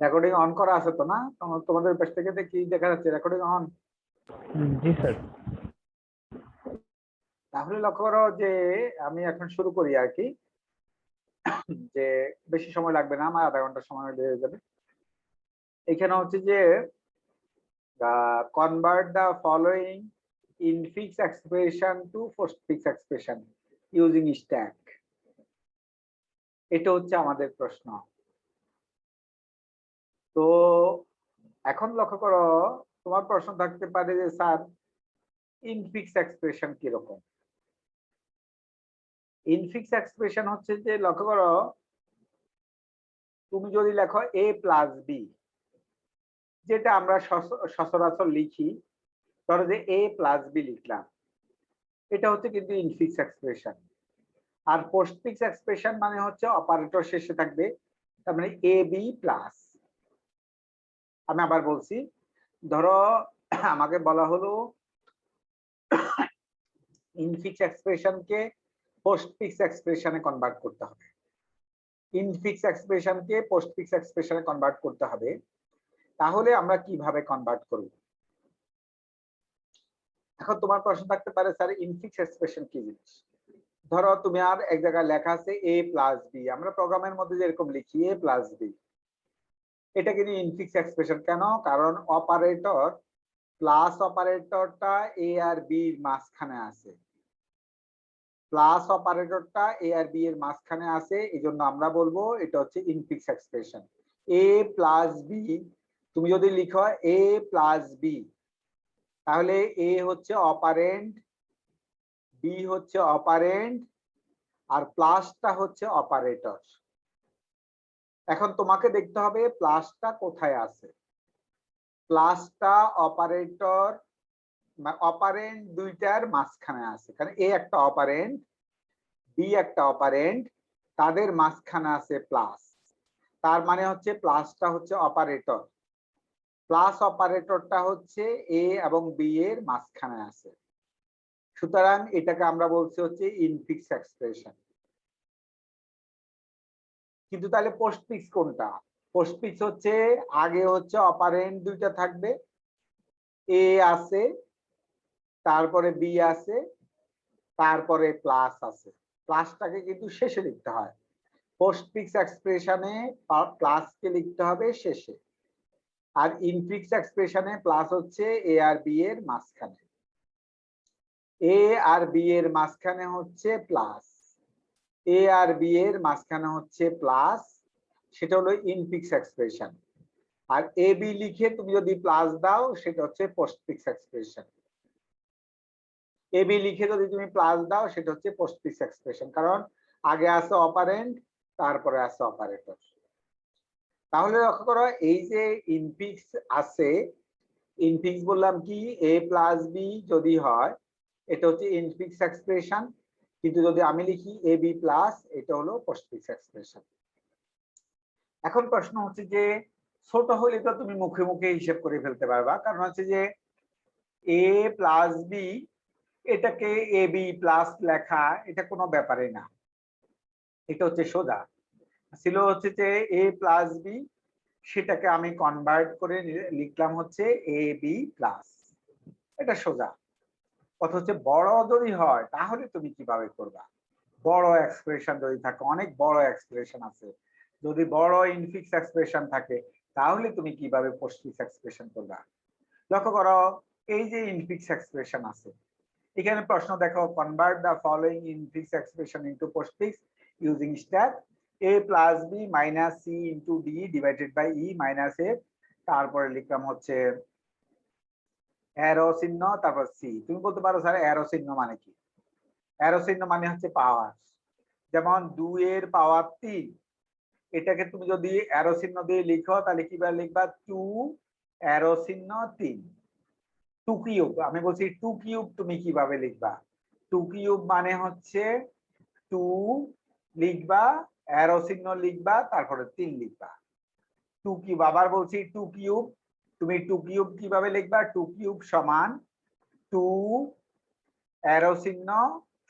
Recording on করা আছে তো না? তোমাদের পাশ থেকে কি দেখা যাচ্ছে? Recording on? G sir. তাহলে লক্ষ্য করো যে আমি এখন শুরু করি আর কি, যে বেশি সময় লাগবে না, আমার আধা ঘন্টা সময় হয়ে যাবে। এখানে হচ্ছে যে convert the following infix expression to postfix expression using stack. এটা হচ্ছে আমাদের প্রশ্ন। তো এখন লক্ষ্য করো, তোমার প্রশ্ন থাকতে পারে যে স্যার ইনফিক্স এক্সপ্রেশন কিরকম? ইনফিক্স এক্সপ্রেশন হচ্ছে যে লক্ষ্য করো, তুমি যদি লেখো a প্লাস বি, যেটা আমরা সচরাচর লিখি, ধরো যে a প্লাস বি লিখলাম, এটা হচ্ছে কিন্তু ইনফিক্স এক্সপ্রেশন। আর পোস্টফিক্স এক্সপ্রেশন মানে হচ্ছে অপারেটর শেষে থাকবে, তার মানে এ বি প্লাস। আমি আবার বলছি, ধরো আমাকে বলা হলো ইনফিক্স এক্সপ্রেশনকে পোস্টফিক্স এক্সপ্রেশনে কনভার্ট করতে হবে, ইনফিক্স এক্সপ্রেশনকে পোস্টফিক্স এক্সপ্রেশনে কনভার্ট করতে হবে। তাহলে আমরা কিভাবে কনভার্ট করব? এখন তোমার প্রশ্ন থাকতে পারে স্যার ইনফিক্স এক্সপ্রেশন কি জিনিস? ধরো তুমি আর এক জায়গায় লেখা আছে a প্লাস বি, আমরা প্রোগ্রামের মধ্যে যেরকম লিখি a প্লাস বি, এটা কিন্তু ইনফিক্স এক্সপ্রেশন। কেন? কারণ অপারেটর প্লাস অপারেটরটা a আর b এর মাঝখানে আছে, প্লাস অপারেটরটা a আর b এর মাঝখানে আছে, এই জন্য আমরা বলবো এটা হচ্ছে infix expression. a plus B, তুমি যদি লিখো a প্লাস বি, তাহলে a হচ্ছে অপারেন্ড, বি হচ্ছে অপারেন্ড, আর প্লাসটা হচ্ছে অপারেটর। এখন তোমাকে দেখতে হবে প্লাসটা কোথায় আছে। প্লাসটা অপারেটর অপারেন্ড দুইটার মাঝখানে আছে, কারণ এ একটা অপারেন্ড, বি একটা অপারেন্ড, তাদের মাঝখানে আছে প্লাস। তার মানে হচ্ছে প্লাসটা হচ্ছে অপারেটর, প্লাস অপারেটরটা হচ্ছে এ এবং বি এর মাঝখানে আছে। সুতরাং এটাকে আমরা বলছি হচ্ছে ইনফিক্স এক্সপ্রেশন। কিন্তু তাহলে পোস্টফিক্স কোনটা? পোস্টফিক্স হচ্ছে আগে হচ্ছে অপারেন্ড দুইটা থাকবে, এ আছে, তারপরে বি আছে, তারপরে প্লাস আছে। প্লাসটাকে কিন্তু শেষে লিখতে হয়। পোস্টফিক্স এক্সপ্রেশনে প্লাসকে লিখতে হবে শেষে, আর ইনফিক্স এক্সপ্রেশনে প্লাস হচ্ছে এ আর বি এর মাঝখানে। এ আর বি এর মাঝখানে হচ্ছে প্লাস, এ আর বি এর মাঝখানে হচ্ছে প্লাস, সেটা হলো infix expression. R A B লিখে তুমি যদি প্লাস দাও সেটা হচ্ছে পোস্টফিক্স এক্সপ্রেশন। এ বি লিখে যদি তুমি প্লাস দাও সেটা হচ্ছে পোস্টফিক্স এক্সপ্রেশন, কারণ আগে আছে অপারেন্ড, তারপরে আছে অপারেটর। তাহলে লক্ষ্য করো, এই যে ইনফিক্স আছে, ইনফিক্স বললাম কি এ প্লাস বি যদি হয় এটা হচ্ছে ইনফিক্স এক্সপ্রেশন, কিন্তু যদি আমি লিখি এ বি প্লাস, এটা হলো পোস্টফিক্স এক্সপ্রেশন। এখন প্রশ্ন হচ্ছে যে ছোট হলে তো তুমি মুখে মুখে হিসেব করে ফেলতে পারবা, কারণ হচ্ছে যে এ প্লাস বি, এটাকে এ বি প্লাস লেখা এটা কোনো ব্যাপারই না, এটা হচ্ছে সোজা। ছিল হচ্ছে যে এ প্লাস বি, সেটাকে আমি কনভার্ট করে লিখলাম হচ্ছে এ বি প্লাস, এটা সোজা। কথা হচ্ছে বড় যদি হয় তাহলে তুমি কিভাবে করবা? বড় এক্সপ্রেশন যদি থাকে, অনেক বড় এক্সপ্রেশন আছে, যদি বড় ইনফিক্স এক্সপ্রেশন থাকে, তাহলে তুমি কিভাবে পোস্টফিক্স এক্সপ্রেশন করবা? লক্ষ্য করো, এই যে ইনফিক্স এক্সপ্রেশন আছে, এখানে প্রশ্ন দেখো, convert the following infix expression into postfix using stack a plus B minus C into D divided by E minus A, তারপরে লিখলাম হচ্ছে অ্যারো চিহ্ন, তারপর সি। তুমি বলতে পারো স্যার অ্যারো চিহ্ন মানে কি? অ্যারো চিহ্ন মানে হচ্ছে পাওয়ার। যেমন 2 এর পাওয়ার 3, এটাকে তুমি যদি অ্যারো চিহ্ন দিয়ে লিখো তাহলে কিভাবে লিখবা? 2 অ্যারো চিহ্ন 3। 2 কিউব, আমি বলছি 2 কিউব, তুমি কিভাবে লিখবা? 2 কিউব মানে হচ্ছে 2 লিখবা, অ্যারো চিহ্ন লিখবা, তারপরে 3 লিখবা। 2 কিউব, আবার বলছি 2 কিউব, তুমি 2 কিউব কিভাবে লিখবা? 2 কিউব সমান 2 অ্যারো চিহ্ন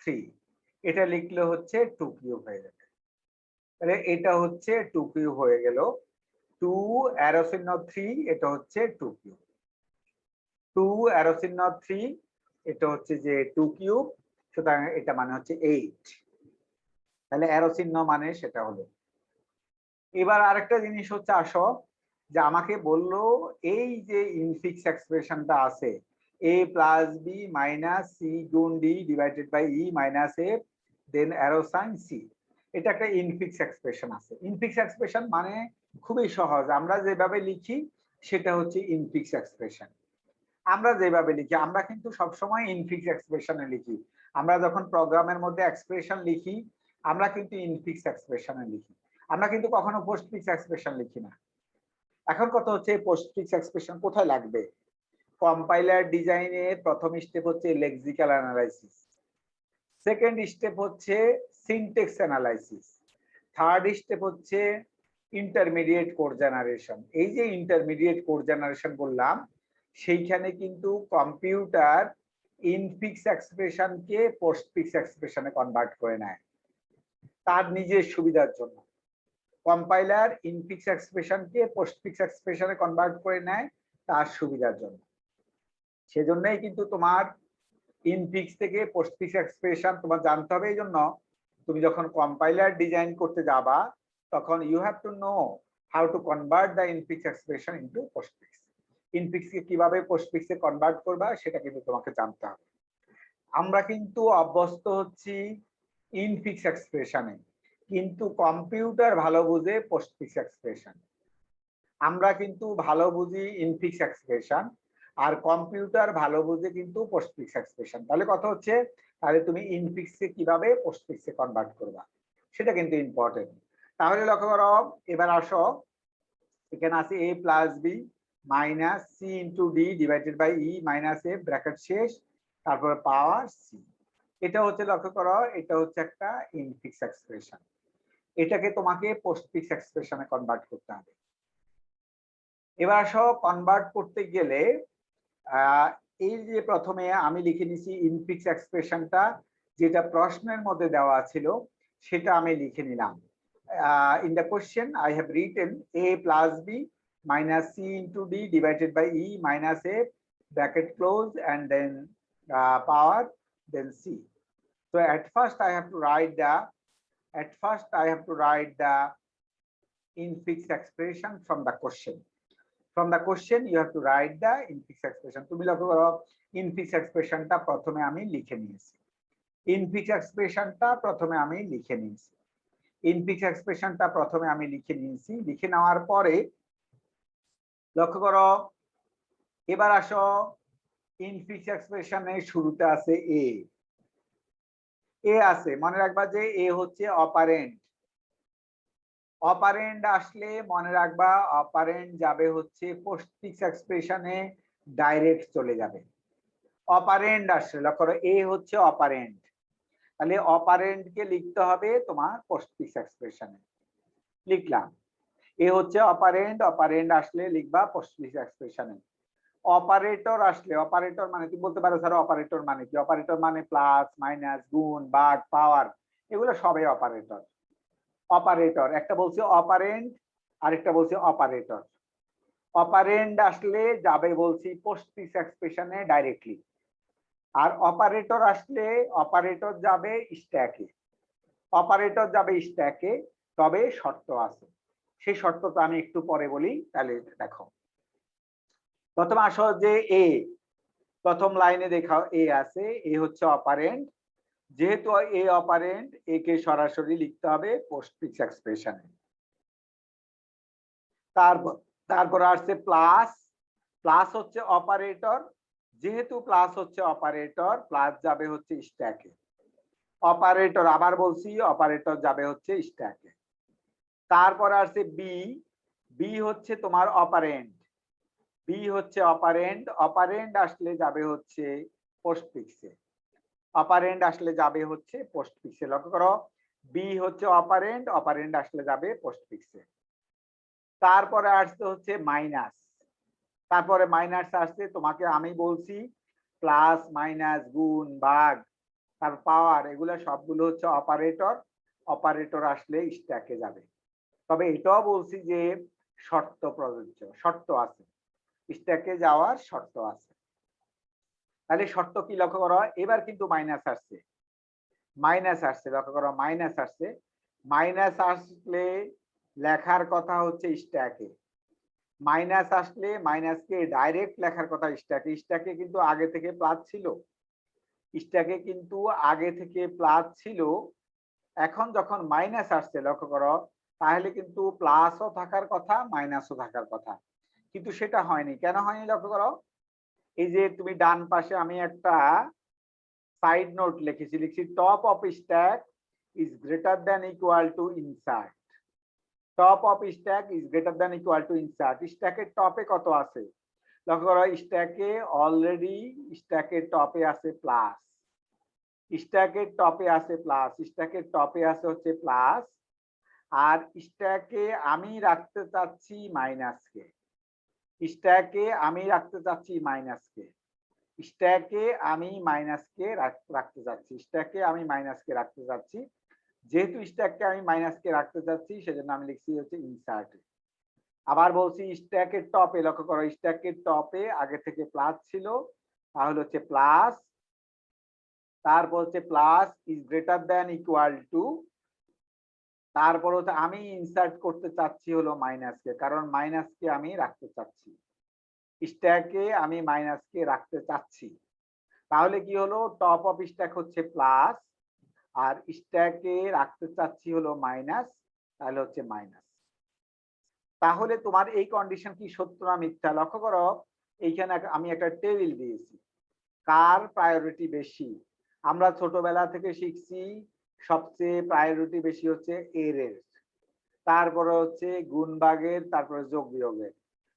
3, এটা লিখলে হচ্ছে 2 কিউব হয়ে যাবে। তাহলে এটা হচ্ছে 2 কিউব হয়ে গেল। 2 অ্যারো চিহ্ন 3 এটা হচ্ছে 2 কিউব, 2 অ্যারো চিহ্ন 3 এটা হচ্ছে যে 2 কিউব, সুতরাং এটা মানে হচ্ছে 8। তাহলে অ্যারো চিহ্ন মানে সেটা হলো। এবার আরেকটা জিনিস হচ্ছে, আসো যে আমাকে বললো এই যে ইনফিক্স এক্সপ্রেশনটা আছে a plus B minus C গুণ D divided by E minus A then arrow sign C, এটা একটা ইনফিক্স এক্সপ্রেশন আছে। ইনফিক্স এক্সপ্রেশন মানে খুবই সহজ, আমরা যেভাবে লিখি সেটা হচ্ছে ইনফিক্স এক্সপ্রেশন। আমরা যেভাবে লিখি, আমরা কিন্তু সবসময় ইনফিক্স এক্সপ্রেশনে লিখি। আমরা যখন প্রোগ্রামের মধ্যে এক্সপ্রেশন লিখি আমরা কিন্তু ইনফিক্স এক্সপ্রেশনে লিখি, আমরা কিন্তু কখনো পোস্টফিক্স এক্সপ্রেশন লিখি না। এখন কথা হচ্ছে পোস্টফিক্স এক্সপ্রেশন কোথায় লাগবে? কম্পাইলার ডিজাইনের প্রথম স্টেপ হচ্ছে লেক্সিক্যাল অ্যানালাইসিস, সেকেন্ড স্টেপ হচ্ছে সিনট্যাক্স অ্যানালাইসিস, থার্ড স্টেপ হচ্ছে ইন্টারমিডিয়েট কোড জেনারেশন। এই যে ইন্টারমিডিয়েট কোড জেনারেশন বললাম, সেইখানে কিন্তু কম্পিউটার ইনফিক্স এক্সপ্রেশনকে পোস্টফিক্স এক্সপ্রেশনে কনভার্ট করে নেয় তার নিজের সুবিধার জন্য। কম্পাইলার ইনফিক্স এক্সপ্রেশনকে পোস্টফিক্স এক্সপ্রেশনে কনভার্ট করে নেয় তার সুবিধার জন্য। সেজন্যই কিন্তু তোমার ইনফিক্স থেকে পোস্টফিক্স এক্সপ্রেশন তোমার জানতে হবে। এই জন্য তুমি যখন কম্পাইলার ডিজাইন করতে যাবা তখন you have to know how to convert the infix expression into postfix. ইনফিক্সকে কিভাবে পোস্টফিক্সে কনভার্ট করবা সেটা কিন্তু তোমাকে জানতে হবে। আমরা কিন্তু অভ্যস্ত হচ্ছি ইনফিক্স এক্সপ্রেশনে, কিন্তু কম্পিউটার ভালো বুঝে পোস্টফিক্স এক্সপ্রেশন। আমরা কিন্তু ভালো বুঝি ইনফিক্স এক্সপ্রেশন আর কম্পিউটার ভালো বুঝে কিন্তু পোস্টফিক্স এক্সপ্রেশন। তাহলে কথা হচ্ছে, তাহলে তুমি ইনফিক্সে কিভাবে পোস্টফিক্সে কনভার্ট করবা সেটা কিন্তু ইম্পর্টেন্ট। তাহলে লক্ষ্য করো, এবার আসো এখানে আছে a plus B minus C into D divided by E minus A bracket শেষ, তারপরে পাওয়ার সি। এটা হচ্ছে লক্ষ্য করো, এটা হচ্ছে একটা ইনফিক্স এক্সপ্রেশন, এটাকে তোমাকে পোস্টফিক্স এক্সপ্রেশনে কনভার্ট করতে হবে। এবার আসো কনভার্ট করতে গেলে এই যে প্রথমে আমি লিখে নিছি ইনফিক্স এক্সপ্রেশনটা যেটা প্রশ্নের মধ্যে দেওয়া ছিল সেটা আমি লিখে নিলাম। in the question I have written a plus b minus c into d divided by e minus a bracket close and then power then c. So at first I have to write the infix expression from the question. From the question you have to write the infix expression. তুমি লক্ষ্য করো infix expressionটা প্রথমে আমি লিখে নিয়েছি, infix expressionটা প্রথমে আমি লিখে নিয়েছি, ইনফিক্স এক্সপ্রেশনটা প্রথমে আমি লিখে নিয়েছি। লিখে নেওয়ার পরে লক্ষ্য করো, এবার আসো ইনফিক্স এক্সপ্রেশনের শুরুতে আছে এ, এ আছে মনে রাখবা যে এ হচ্ছে অপারেন্ড। অপারেন্ড আসলে মনে রাখবা অপারেন্ড যাবে হচ্ছে পোস্টফিক্স এক্সপ্রেশনে ডাইরেক্ট চলে যাবে। অপারেন্ড আসলে লক্ষ্য করো এ হচ্ছে অপারেন্ড, তাহলে অপারেন্ড কে লিখতে হবে তোমার পোস্টফিক্স এক্সপ্রেশনে। লিখলাম এ হচ্ছে অপারেন্ড, অপারেন্ড আসলে লিখবা পোস্টফিক্স এক্সপ্রেশনে। অপারেটর আসলে, অপারেটর মানে তুমি বলতে পারো স্যার অপারেটর মানে কি? অপারেটর মানে প্লাস মাইনাস গুণ ভাগ পাওয়ার, এগুলো সবই অপারেটর। অপারেটর একটা বলছে অপারেন্ড আরেকটা বলছে অপারেটর। অপারেন্ড আসলে যাবে বলছি পোস্টফিক্স এক্সপ্রেশনে ডাইরেক্টলি, আর অপারেটর আসলে অপারেটর যাবে স্ট্যাকে। অপারেটর যাবে স্ট্যাকে, তবে শর্ত আছে, সেই শর্তটা আমি একটু পরে বলি। তাহলে দেখো প্রথমে আসো যে এ, প্রথম লাইনে দেখাও এ আছে, এ হচ্ছে অপারেন্ড, যেহেতু এ অপারেন্ড এ কে সরাসরি লিখতে হবে পোস্টফিক্স এক্সপ্রেশনে। তারপর আসছে প্লাস, প্লাস হচ্ছে অপারেটর, যেহেতু প্লাস হচ্ছে অপারেটর প্লাস যাবে হচ্ছে স্ট্যাকে। অপারেটর আবার বলছি অপারেটর যাবে হচ্ছে স্ট্যাকে। তারপর আসছে বি, বি হচ্ছে তোমার অপারেন্ড, বি হচ্ছে অপারেন্ড, অপারেন্ড আসলে যাবে হচ্ছে পোস্টফিক্সে, অপারেন্ড আসলে যাবে হচ্ছে পোস্টফিক্সে। লক্ষ্য করো বি হচ্ছে অপারেন্ড, অপারেন্ড আসলে যাবে পোস্টফিক্সে। তারপরে আসছে হচ্ছে মাইনাস, তারপরে মাইনাস আসছে, তোমাকে আমি বলছি প্লাস মাইনাস গুণ ভাগ তার পাওয়ার, এগুলো সবগুলো হচ্ছে অপারেটর, অপারেটর আসলে স্ট্যাকে যাবে। তবে এটাও বলছি যে শর্ত প্রযোজ্য, শর্ত আছে, স্ট্যাকে যাওয়ার শর্ত আছে। তাহলে শর্ত কি লক্ষ্য করো, এবার কিন্তু মাইনাস আসছে, লক্ষ্য করো মাইনাস আসছে। মাইনাস আসলে লেখার কথা হচ্ছে স্ট্যাকে, মাইনাস আসলে মাইনাসকে ডাইরেক্ট লেখার কথা স্ট্যাকে। স্ট্যাকে কিন্তু আগে থেকে প্লাস ছিল, স্ট্যাকে কিন্তু আগে থেকে প্লাস ছিল। এখন যখন মাইনাস আসছে লক্ষ্য করো, তাহলে কিন্তু প্লাসও থাকার কথা মাইনাসও থাকার কথা, কিন্তু সেটা হয়নি। কেন হয়নি লক্ষ্য করো, এই যে তুমি ডান পাশে আমি একটা সাইড নোট লিখছি top of stack is greater than equal to insert. Top of stack is greater than equal to insert. স্ট্যাকের টপে কত আছে লক্ষ্য করো, স্ট্যাকে অলরেডি স্ট্যাকের টপে আছে প্লাস, স্ট্যাকের টপে আছে প্লাস, স্ট্যাকের টপে আছে হচ্ছে প্লাস। আর স্ট্যাকে আমি রাখতে চাচ্ছি মাইনাসকে, স্ট্যাকে আমি রাখতে চাচ্ছি মাইনাসকে, স্ট্যাকে আমি মাইনাসকে রাখতে চাচ্ছি, স্ট্যাকে আমি মাইনাসকে রাখতে চাচ্ছি। যেহেতু স্ট্যাককে আমি মাইনাসকে রাখতে চাচ্ছি সেজন্য আমি লিখছি হচ্ছে ইনসার্ট। আবার বলছি স্ট্যাকের টপে লক্ষ্য করো, স্ট্যাকের টপে আগে থেকে প্লাস ছিল, তাহলে হচ্ছে প্লাস, তারপর হচ্ছে plus is greater than equal two, তারপর হচ্ছে আমি ইনসার্ট করতে চাচ্ছি হলো মাইনাসকে, কারণ মাইনাসকে আমি রাখতে চাচ্ছি, স্ট্যাকে আমি মাইনাসকে রাখতে চাচ্ছি। তাহলে কি হলো, টপ অফ স্ট্যাক হচ্ছে প্লাস আর স্ট্যাকে রাখতে চাচ্ছি হলো মাইনাস, তাহলে হচ্ছে মাইনাস। তাহলে তোমার এই কন্ডিশন কি সত্য না মিথ্যা লক্ষ্য করো, এইখানে আমি একটা টেবিল দিয়েছি, কার প্রায়োরিটি বেশি। আমরা ছোটবেলা থেকে শিখছি সবচেয়ে প্রায়োরিটি বেশি হচ্ছে এর, তারপরে হচ্ছে গুণ ভাগের, তারপরে যোগ বিয়োগের।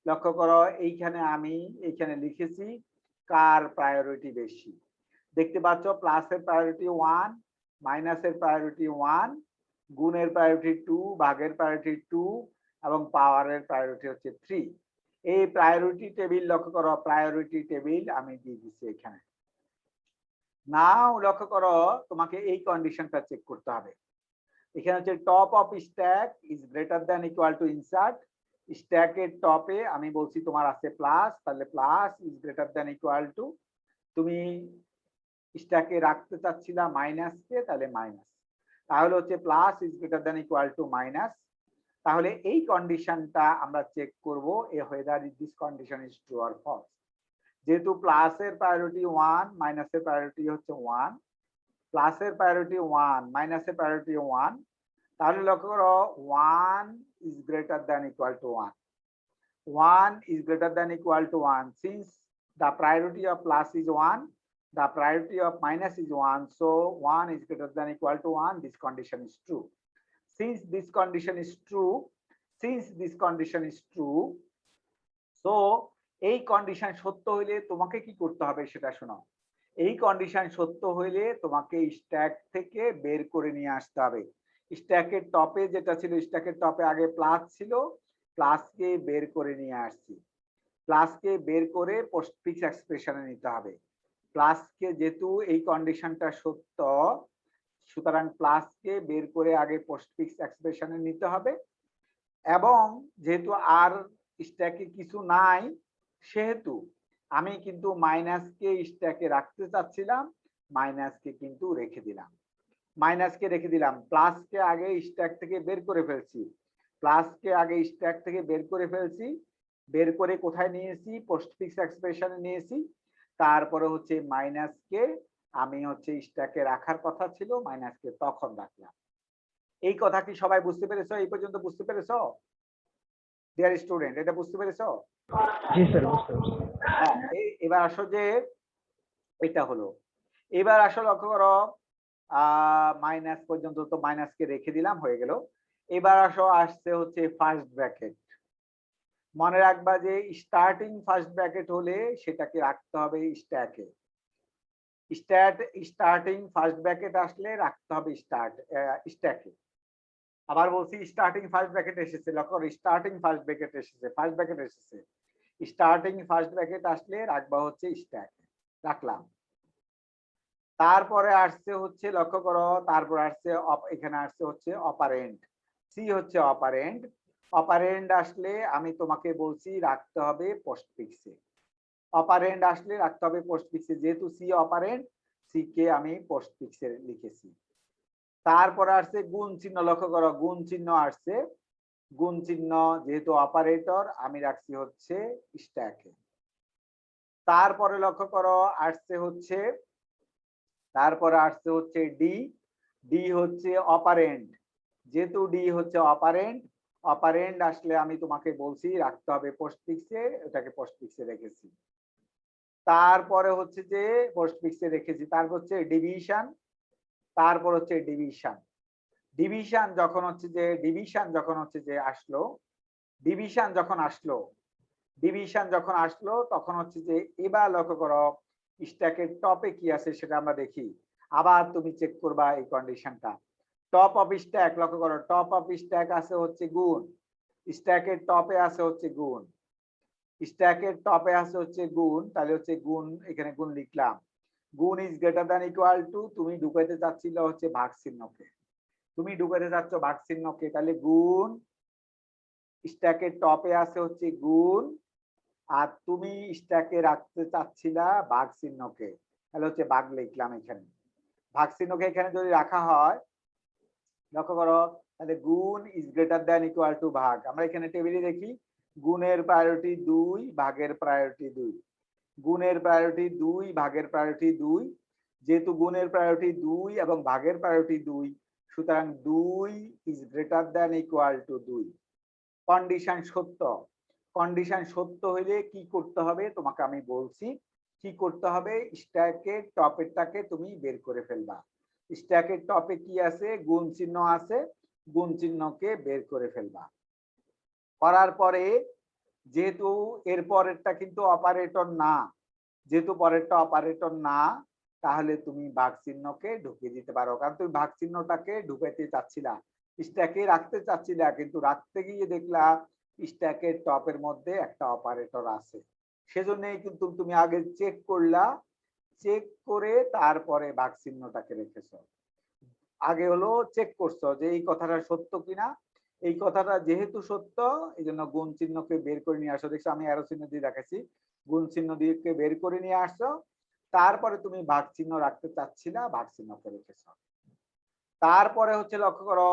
লক্ষ্য করো এইখানে আমি এইখানে লিখেছি কার প্রায়োরিটি বেশি। দেখতে পাচ্ছ প্লাসের প্রায়োরিটি 1, মাইনাসের প্রায়োরিটি 1, গুণের প্রায়োরিটি 2, ভাগের প্রায়োরিটি 2 এবং পাওয়ারের প্রায়োরিটি হচ্ছে 3। এই প্রায়োরিটি টেবিল লক্ষ্য করো, প্রায়োরিটি টেবিল আমি দিয়ে দিচ্ছি এখানে। নাও লক্ষ্য করো তোমাকে এই কন্ডিশনটা চেক করতে হবে। এখানে হচ্ছে top of stack is greater than equal to insert. স্ট্যাকের টপে আমি বলছি তোমার আছে প্লাস, তাহলে plus is greater than equal to, তুমি স্ট্যাকে রাখতে চাচ্ছিলা মাইনাসকে, তাহলে মাইনাস, তাহলে হচ্ছে plus is greater than equal to minus. তাহলে এই কন্ডিশনটা আমরা চেক করব, এ whether this condition is true or false. যেহেতু প্লাসের প্রায়োরিটি 1, মাইনাসের প্রায়োরিটি হচ্ছে 1, প্লাসের প্রায়োরিটি 1, মাইনাসের প্রায়োরিটি 1, তাহলে লক্ষ্য করো 1 is greater than equal to 1, 1 is greater than equal to 1. Since the priority of plus is 1, the priority of minus is 1, so 1 is greater than equal to 1. This condition is true. Since this condition is true, so এই condition সত্য হইলে তোমাকে কি করতে হবে সেটা শোনো। এই কন্ডিশন সত্য হইলে তোমাকে স্ট্যাক থেকে বের করে নিয়ে আসতে হবে। স্ট্যাকের টপে যেটা ছিল, স্ট্যাকের টপে আগে প্লাস ছিল, প্লাসকে বের করে নিয়ে আসছি, প্লাসকে বের করে পোস্টফিক্স এক্সপ্রেশনে নিতে হবে। প্লাসকে যেহেতু এই কন্ডিশনটা সত্য, সুতরাং প্লাসকে বের করে আগে পোস্টফিক্স এক্সপ্রেশনে নিতে হবে, এবং যেহেতু আর স্ট্যাকে কিছু নাই সেহেতু আমি কিন্তু মাইনাসকে স্ট্যাকে রাখতে চাচ্ছিলাম, মাইনাসকে কিন্তু রেখে দিলাম, মাইনাসকে রেখে দিলাম। প্লাসকে আগে স্ট্যাক থেকে বের করে ফেলছি, প্লাসকে আগে স্ট্যাক থেকে বের করে ফেলছি, বের করে কোথায় নিয়েছি, পোস্টফিক্স এক্সপ্রেশনে নিয়েছি। তারপরে হচ্ছে মাইনাসকে আমি হচ্ছে স্ট্যাকে রাখার কথা ছিল, মাইনাসকে তখন রাখলাম। এই কথা কি সবাই বুঝতে পেরেছো? এই পর্যন্ত বুঝতে পেরেছো ডিয়ার স্টুডেন্ট? এটা বুঝতে পেরেছো? জি স্যার, বুঝতে পারছি। হ্যাঁ, এবার আসো যে এটা হলো, এবার আসো লক্ষ্য করো মাইনাস পর্যন্ত তো মাইনাসকে রেখে দিলাম, হয়ে গেল। এবার আসো আসছে হচ্ছে ফার্স্ট ব্র্যাকেট। মনে রাখবা যে স্টার্টিং ফার্স্ট ব্র্যাকেট হলে সেটাকে রাখতে হবে স্ট্যাকে, স্টার্টিং ফার্স্ট ব্র্যাকেট আসলে রাখতে হবে স্ট্যাকে। আবার বলছি স্টার্টিং ফার্স্ট ব্র্যাকেট এসেছে, লক্ষ্য করো স্টার্টিং ফার্স্ট ব্র্যাকেট এসেছে, ফার্স্ট ব্র্যাকেট এসেছে, স্টার্টিং ফার্স্ট ব্র্যাকেট আসলে রাখবা হচ্ছে স্ট্যাকে, রাখলাম। তারপরে আসছে হচ্ছে লক্ষ্য করো, তারপর আসছে এখানে আসছে হচ্ছে অপারেন্ট, সি হচ্ছে অপারেন্ট। অপারেন্ড আসলে আমি তোমাকে বলছি রাখতে হবে পোস্টফিক্সে। অপারেন্ড আসলে রাখতে হবে পোস্টফিক্সে, যেহেতু সি অপারেন্ড, সি কে আমি পোস্টফিক্সে লিখেছি। তারপরে আসছে গুণ চিহ্ন, লক্ষ্য করো গুণ চিহ্ন আসছে, গুণ চিহ্ন যেহেতু অপারেটর আমি রাখছি হচ্ছে স্ট্যাকে। তারপরে লক্ষ্য করো আসছে হচ্ছে, তারপরে আসছে হচ্ছে ডি, ডি হচ্ছে অপারেন্ড, যেহেতু ডি হচ্ছে অপারেন্ড, অপারেন্ড আসলে আমি তোমাকে বলছি রাখতে হবে পোস্টফিক্সে, ওটাকে পোস্টফিক্সে রেখেছি। তারপরে হচ্ছে যে পোস্টফিক্সে রেখেছি, তারপর হচ্ছে ডিভিশন, তারপর হচ্ছে ডিভিশন। ডিভিশন যখন হচ্ছে যে, ডিভিশন যখন হচ্ছে যে আসলো, ডিভিশন যখন আসলো, ডিভিশন যখন আসলো তখন হচ্ছে যে এবার লক্ষ্য করো স্ট্যাকের টপে কি আছে সেটা আমরা দেখি। আবার তুমি চেক করবা এই কন্ডিশনটা। টপ অফ স্ট্যাক, লক্ষ্য করো টপ অফ স্ট্যাক আছে হচ্ছে গুণ, স্ট্যাকের টপে আছে হচ্ছে গুণ, স্ট্যাকের টপে আছে হচ্ছে গুণ, তাহলে হচ্ছে গুণ, এখানে গুণ লিখলাম। গুণ is greater than equal to, তুমি ঢুকাইতে চাচ্ছিল হচ্ছে ভাগ চিহ্নকে, তুমি ঢুকাইতে চাচ্ছ ভাগ চিহ্নকে, তাহলে গুণ স্ট্যাকের টপে আছে হচ্ছে গুণ, আর তুমি স্ট্যাকে রাখতে চাচ্ছিলা ভাগ চিহ্নকে, তাহলে হচ্ছে ভাগ লিখলাম এখানে। ভাগ চিহ্নকে এখানে যদি রাখা হয়, লক্ষ্য করো তাহলে গুণ is greater than equal two ভাগ। আমরা এখানে টেবিলে দেখি গুণের প্রায়োরিটি 2, ভাগের প্রায়োরিটি 2, গুণের প্রায়োরিটি 2, ভাগের প্রায়োরিটি 2, যেহেতু গুণের প্রায়োরিটি 2 এবং ভাগের প্রায়োরিটি 2, সুতরাং 2 is greater than equal two 2। Condition সত্য, কন্ডিশন সত্য হইলে কি করতে হবে তোমাকে আমি বলছি কি করতে হবে। স্ট্যাকের টপেরটাকে তুমি বের করে ফেলবা। স্ট্যাকের টপে কি আছে, গুণ চিহ্ন আছে, গুণ চিহ্নকে বের করে ফেলবা। করার পরে যেহেতু এর পরেরটা কিন্তু অপারেটর না, যেহেতু পরেরটা অপারেটর না, তাহলে তুমি ভাগ চিহ্নকে ঢুকিয়ে দিতে পারো, কারণ তুমি ভাগ চিহ্নটাকে ঢুকাইতে চাচ্ছিলা, স্ট্যাকে রাখতে চাচ্ছিলা, কিন্তু রাখতে গিয়ে দেখলা স্ট্যাকের টপের মধ্যে একটা অপারেটর আছে, সেজন্যই কিন্তু তুমি আগে চেক করলা, চেক করে তারপরে ভাগ চিহ্নটাকে রেখেছো। আগে হলো চেক করছো যে এই কথাটা সত্য কিনা, এই কথাটা যেহেতু সত্য এই জন্য গুণ চিহ্নকে বের করে নিয়ে আসো। দেখছো আমি অ্যারো চিহ্ন দিয়ে দেখাচ্ছি, গুণ চিহ্ন দিয়ে বের করে নিয়ে আসছো, তারপরে তুমি ভাগ চিহ্ন রাখতে চাচ্ছিলা, ভাগ চিহ্নকে রেখেছো। তারপরে হচ্ছে লক্ষ্য করো